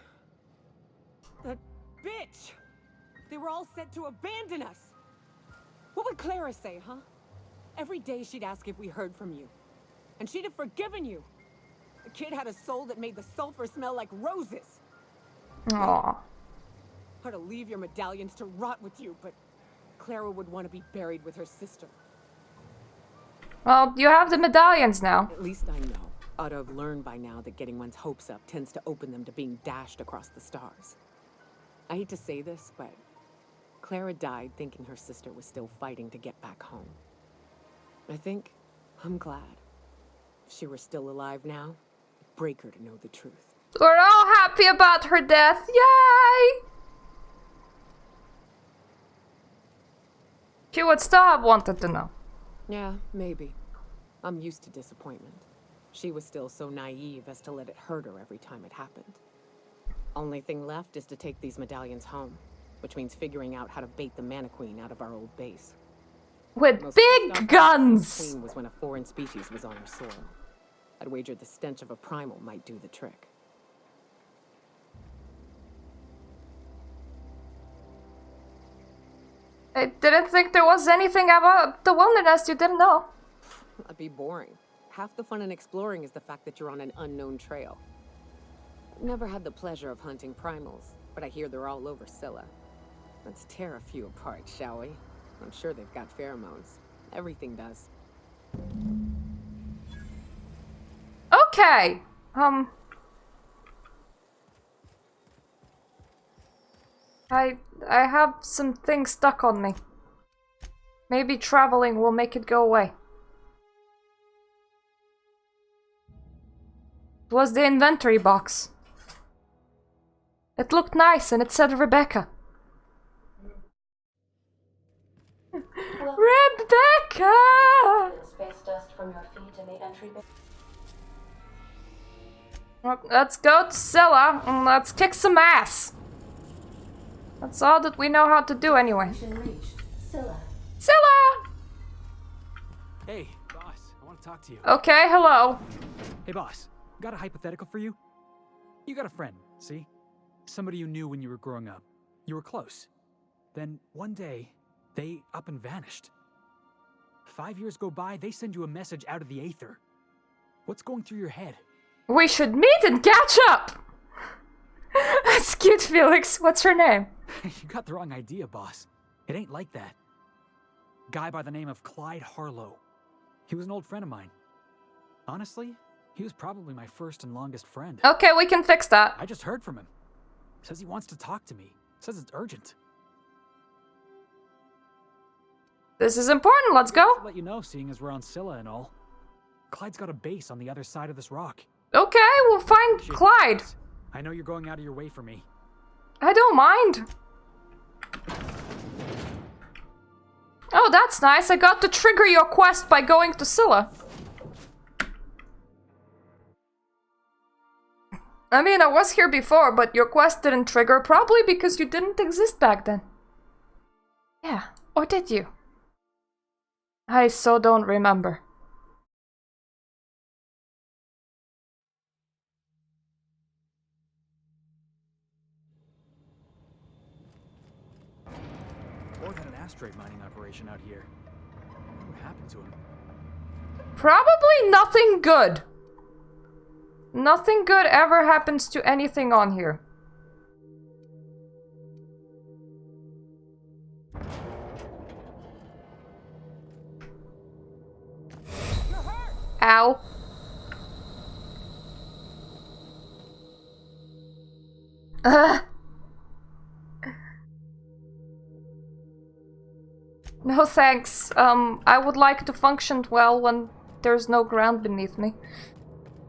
That bitch! They were all set to abandon us! What would Clara say, huh? Every day she'd ask if we heard from you. And she'd have forgiven you. The kid had a soul that made the sulfur smell like roses. Aww. Or to leave your medallions to rot with you, but Clara would want to be buried with her sister. Well, you have the medallions now. At least I know. Ought to have learned by now that getting one's hopes up tends to open them to being dashed across the stars. I hate to say this, but Clara died thinking her sister was still fighting to get back home. I think I'm glad. If she were still alive now, it'd break her to know the truth. We're all happy about her death. Yay! She would still have wanted to know. Yeah, maybe. I'm used to disappointment. She was still so naive as to let it hurt her every time it happened. Only thing left is to take these medallions home, which means figuring out how to bait the Mantiqueen out of our old base. With big guns! Queen was when a foreign species was on our soil. I'd wager the stench of a primal might do the trick. I didn't think there was anything about the wilderness you didn't know. That'd be boring. Half the fun in exploring is the fact that you're on an unknown trail. I've never had the pleasure of hunting primals, but I hear they're all over Scylla. Let's tear a few apart, shall we? I'm sure they've got pheromones. Everything does. Okay. I have some things stuck on me. Maybe traveling will make it go away. It was the inventory box. It looked nice and it said Rebecca. Rebecca! Space dust from your feet in the entry bay. Well, let's go to Scylla and let's kick some ass. That's all that we know how to do anyway. Scylla. Scylla! Hey, boss, I want to talk to you. Okay, hello. Hey, boss, got a hypothetical for you? You got a friend, see? Somebody you knew when you were growing up. You were close. Then, one day, they up and vanished. 5 years go by, they send you a message out of the aether. What's going through your head? We should meet and catch up! That's cute, Felix. What's her name? You got the wrong idea, boss. It ain't like that. Guy by the name of Clyde Harlow. He was an old friend of mine. Honestly, he was probably my first and longest friend. Okay, we can fix that. I just heard from him. Says he wants to talk to me. Says it's urgent. This is important, let's go. I'll let you know, seeing as we're on Scylla and all. Clyde's got a base on the other side of this rock. Okay, we'll find Clyde. I know you're going out of your way for me. I don't mind. Oh, that's nice. I got to trigger your quest by going to Scylla. I mean, I was here before, but your quest didn't trigger, probably because you didn't exist back then. Yeah, or did you? I so don't remember. Ford had an asteroid mining operation out here. What happened to him? Probably nothing good. Nothing good ever happens to anything on here. Ow. Ugh. No thanks. I would like to function well when there's no ground beneath me.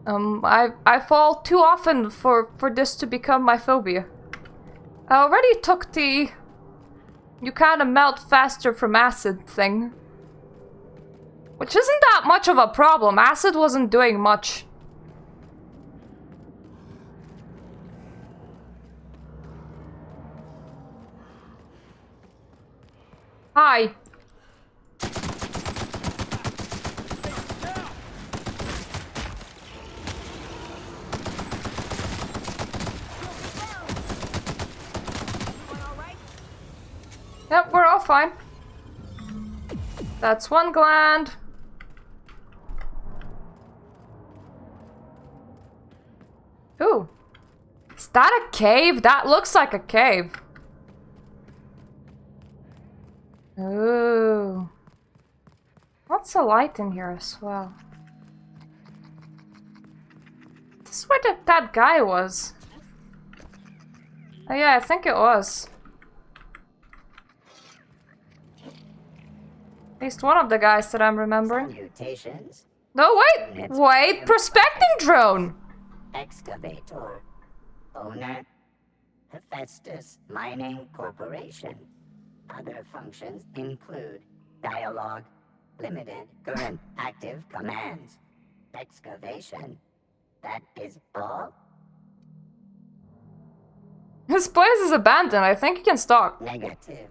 I fall too often for this to become my phobia. I already took the you kinda melt faster from acid thing. Which isn't that much of a problem. Acid wasn't doing much. Hi. Yep, we're all fine. That's one gland. Ooh. Is that a cave? That looks like a cave. Ooh. Lots of light in here as well. This is where that guy was. Oh yeah, I think it was. At least one of the guys that I'm remembering. Salutations. No, wait! Wait! Prospecting drone! Excavator. Owner, Hephaestus Mining Corporation. Other functions include dialogue, limited current active commands, excavation. That is all? This place is abandoned. I think you can stop. Negative.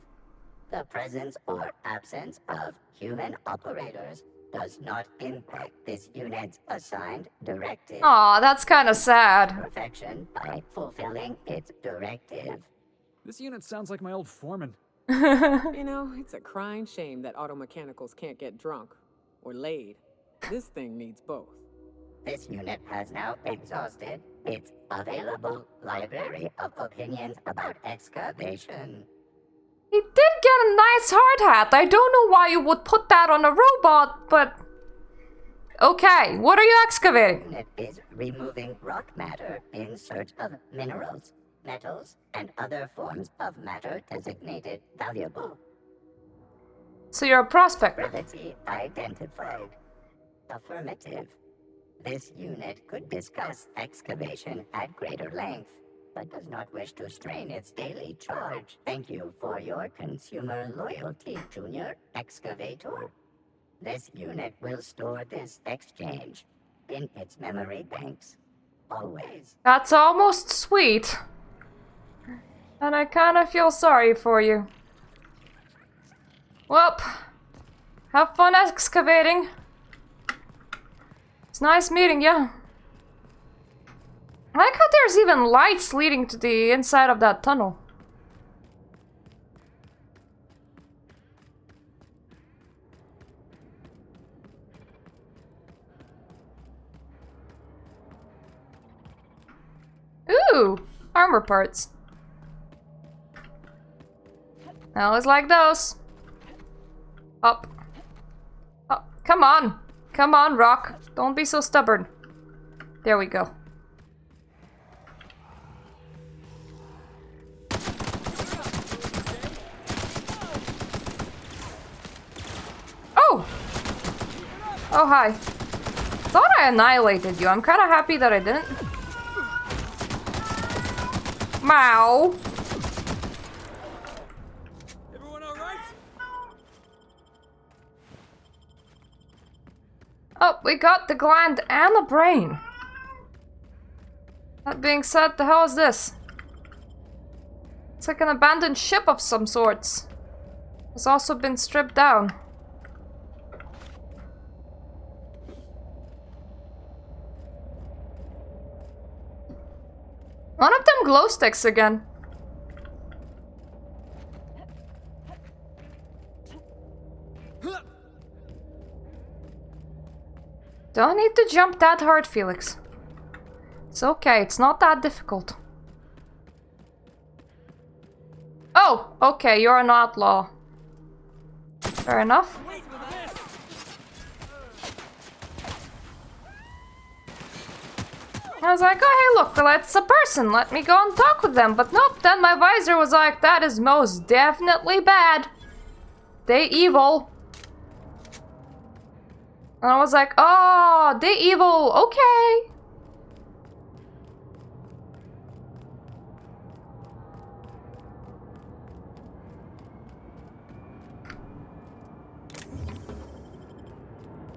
The presence or absence of human operators does not impact this unit's assigned directive. Aw, that's kind of sad. Perfection by fulfilling its directive. This unit sounds like my old foreman. You know, it's a crying shame that auto mechanicals can't get drunk or laid. This thing needs both. This unit has now exhausted its available library of opinions about excavation. He did get a nice hard hat. I don't know why you would put that on a robot, but... Okay, what are you excavating? It is removing rock matter in search of minerals, metals, and other forms of matter designated valuable. So you're a prospector. Gravity identified. Affirmative. This unit could discuss excavation at greater length, but does not wish to strain its daily charge. Thank you for your consumer loyalty, Junior Excavator. This unit will store this exchange in its memory banks. Always. That's almost sweet. And I kinda feel sorry for you. Well, have fun excavating. It's nice meeting you. I like how there's even lights leading to the inside of that tunnel. Ooh, armor parts. I always like those. Up. Up. Come on. Come on, Rock. Don't be so stubborn. There we go. Oh! Oh, hi. Thought I annihilated you. I'm kind of happy that I didn't. Meow. Everyone all right? Oh, we got the gland and the brain. That being said, the hell is this? It's like an abandoned ship of some sorts. It's also been stripped down. One of them glow sticks again. Don't need to jump that hard, Felix. It's okay, it's not that difficult. Oh, okay, you're an outlaw. Fair enough. I was like, oh hey look, that's a person, let me go and talk with them. But nope, then my visor was like, that is most definitely bad. They evil. And I was like, oh, they evil, okay.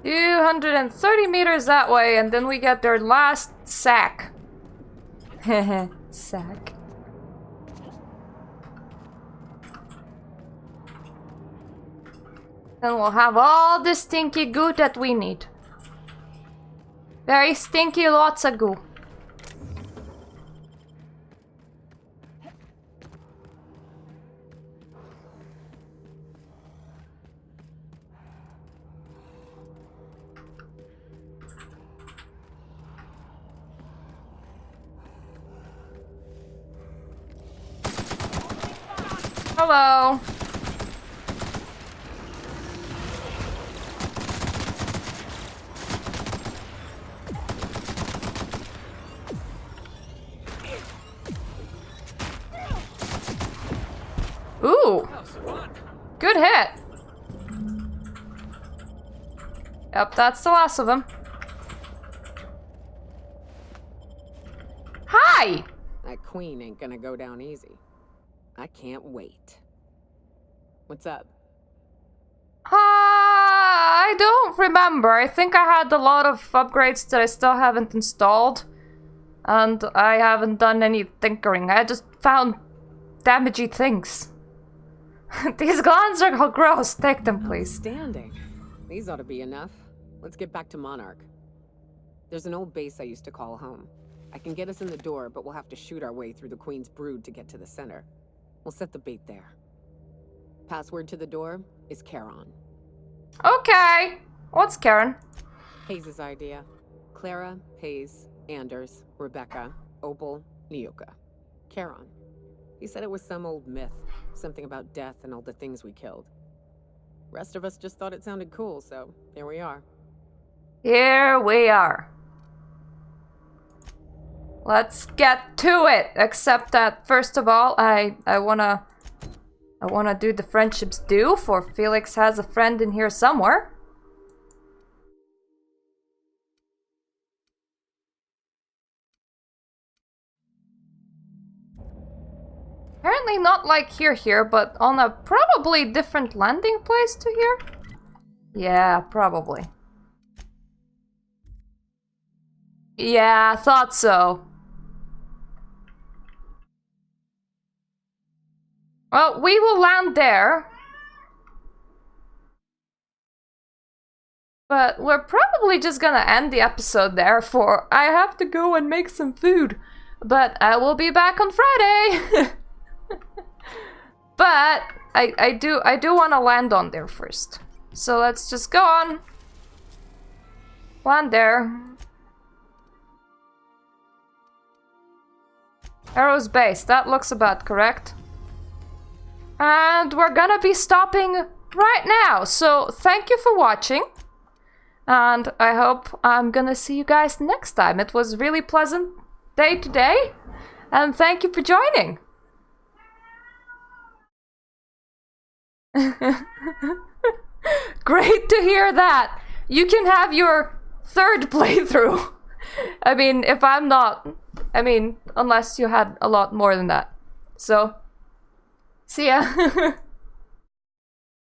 $230 that way, and then we get their last sack. Heh sack. Then we'll have all the stinky goo that we need. Very stinky, lots of goo. Hello. Ooh. Good hit. Yep, that's the last of them. Hi! That queen ain't gonna go down easy. I can't wait. What's up? I don't remember. I think I had a lot of upgrades that I still haven't installed. And I haven't done any tinkering. I just found damagey things. These glands are gross. Take them, please. Outstanding. These ought to be enough. Let's get back to Monarch. There's an old base I used to call home. I can get us in the door, but we'll have to shoot our way through the Queen's brood to get to the center. We'll set the bait there. Password to the door is Charon. Okay. What's Karen? Hayes' idea. Clara, Hayes, Anders, Rebecca, Opal, Nyoka. Charon. He said it was some old myth. Something about death and all the things we killed. Rest of us just thought it sounded cool, so here we are. Here we are. Let's get to it. Except that first of all, I wanna do the friendships due, for Felix has a friend in here somewhere. Apparently not like here, but on a probably different landing place to here? Yeah, probably. Yeah, I thought so. Well, we will land there. But we're probably just gonna end the episode there, for I have to go and make some food. But I will be back on Friday! But I do want to land on there first. So let's just go on. Land there. Arrow's base, that looks about correct. And we're gonna be stopping right now. So thank you for watching. And I hope I'm gonna see you guys next time. It was really pleasant day today. And thank you for joining. Great to hear that. You can have your third playthrough. I mean, if I'm not... I mean, unless you had a lot more than that. So, see ya.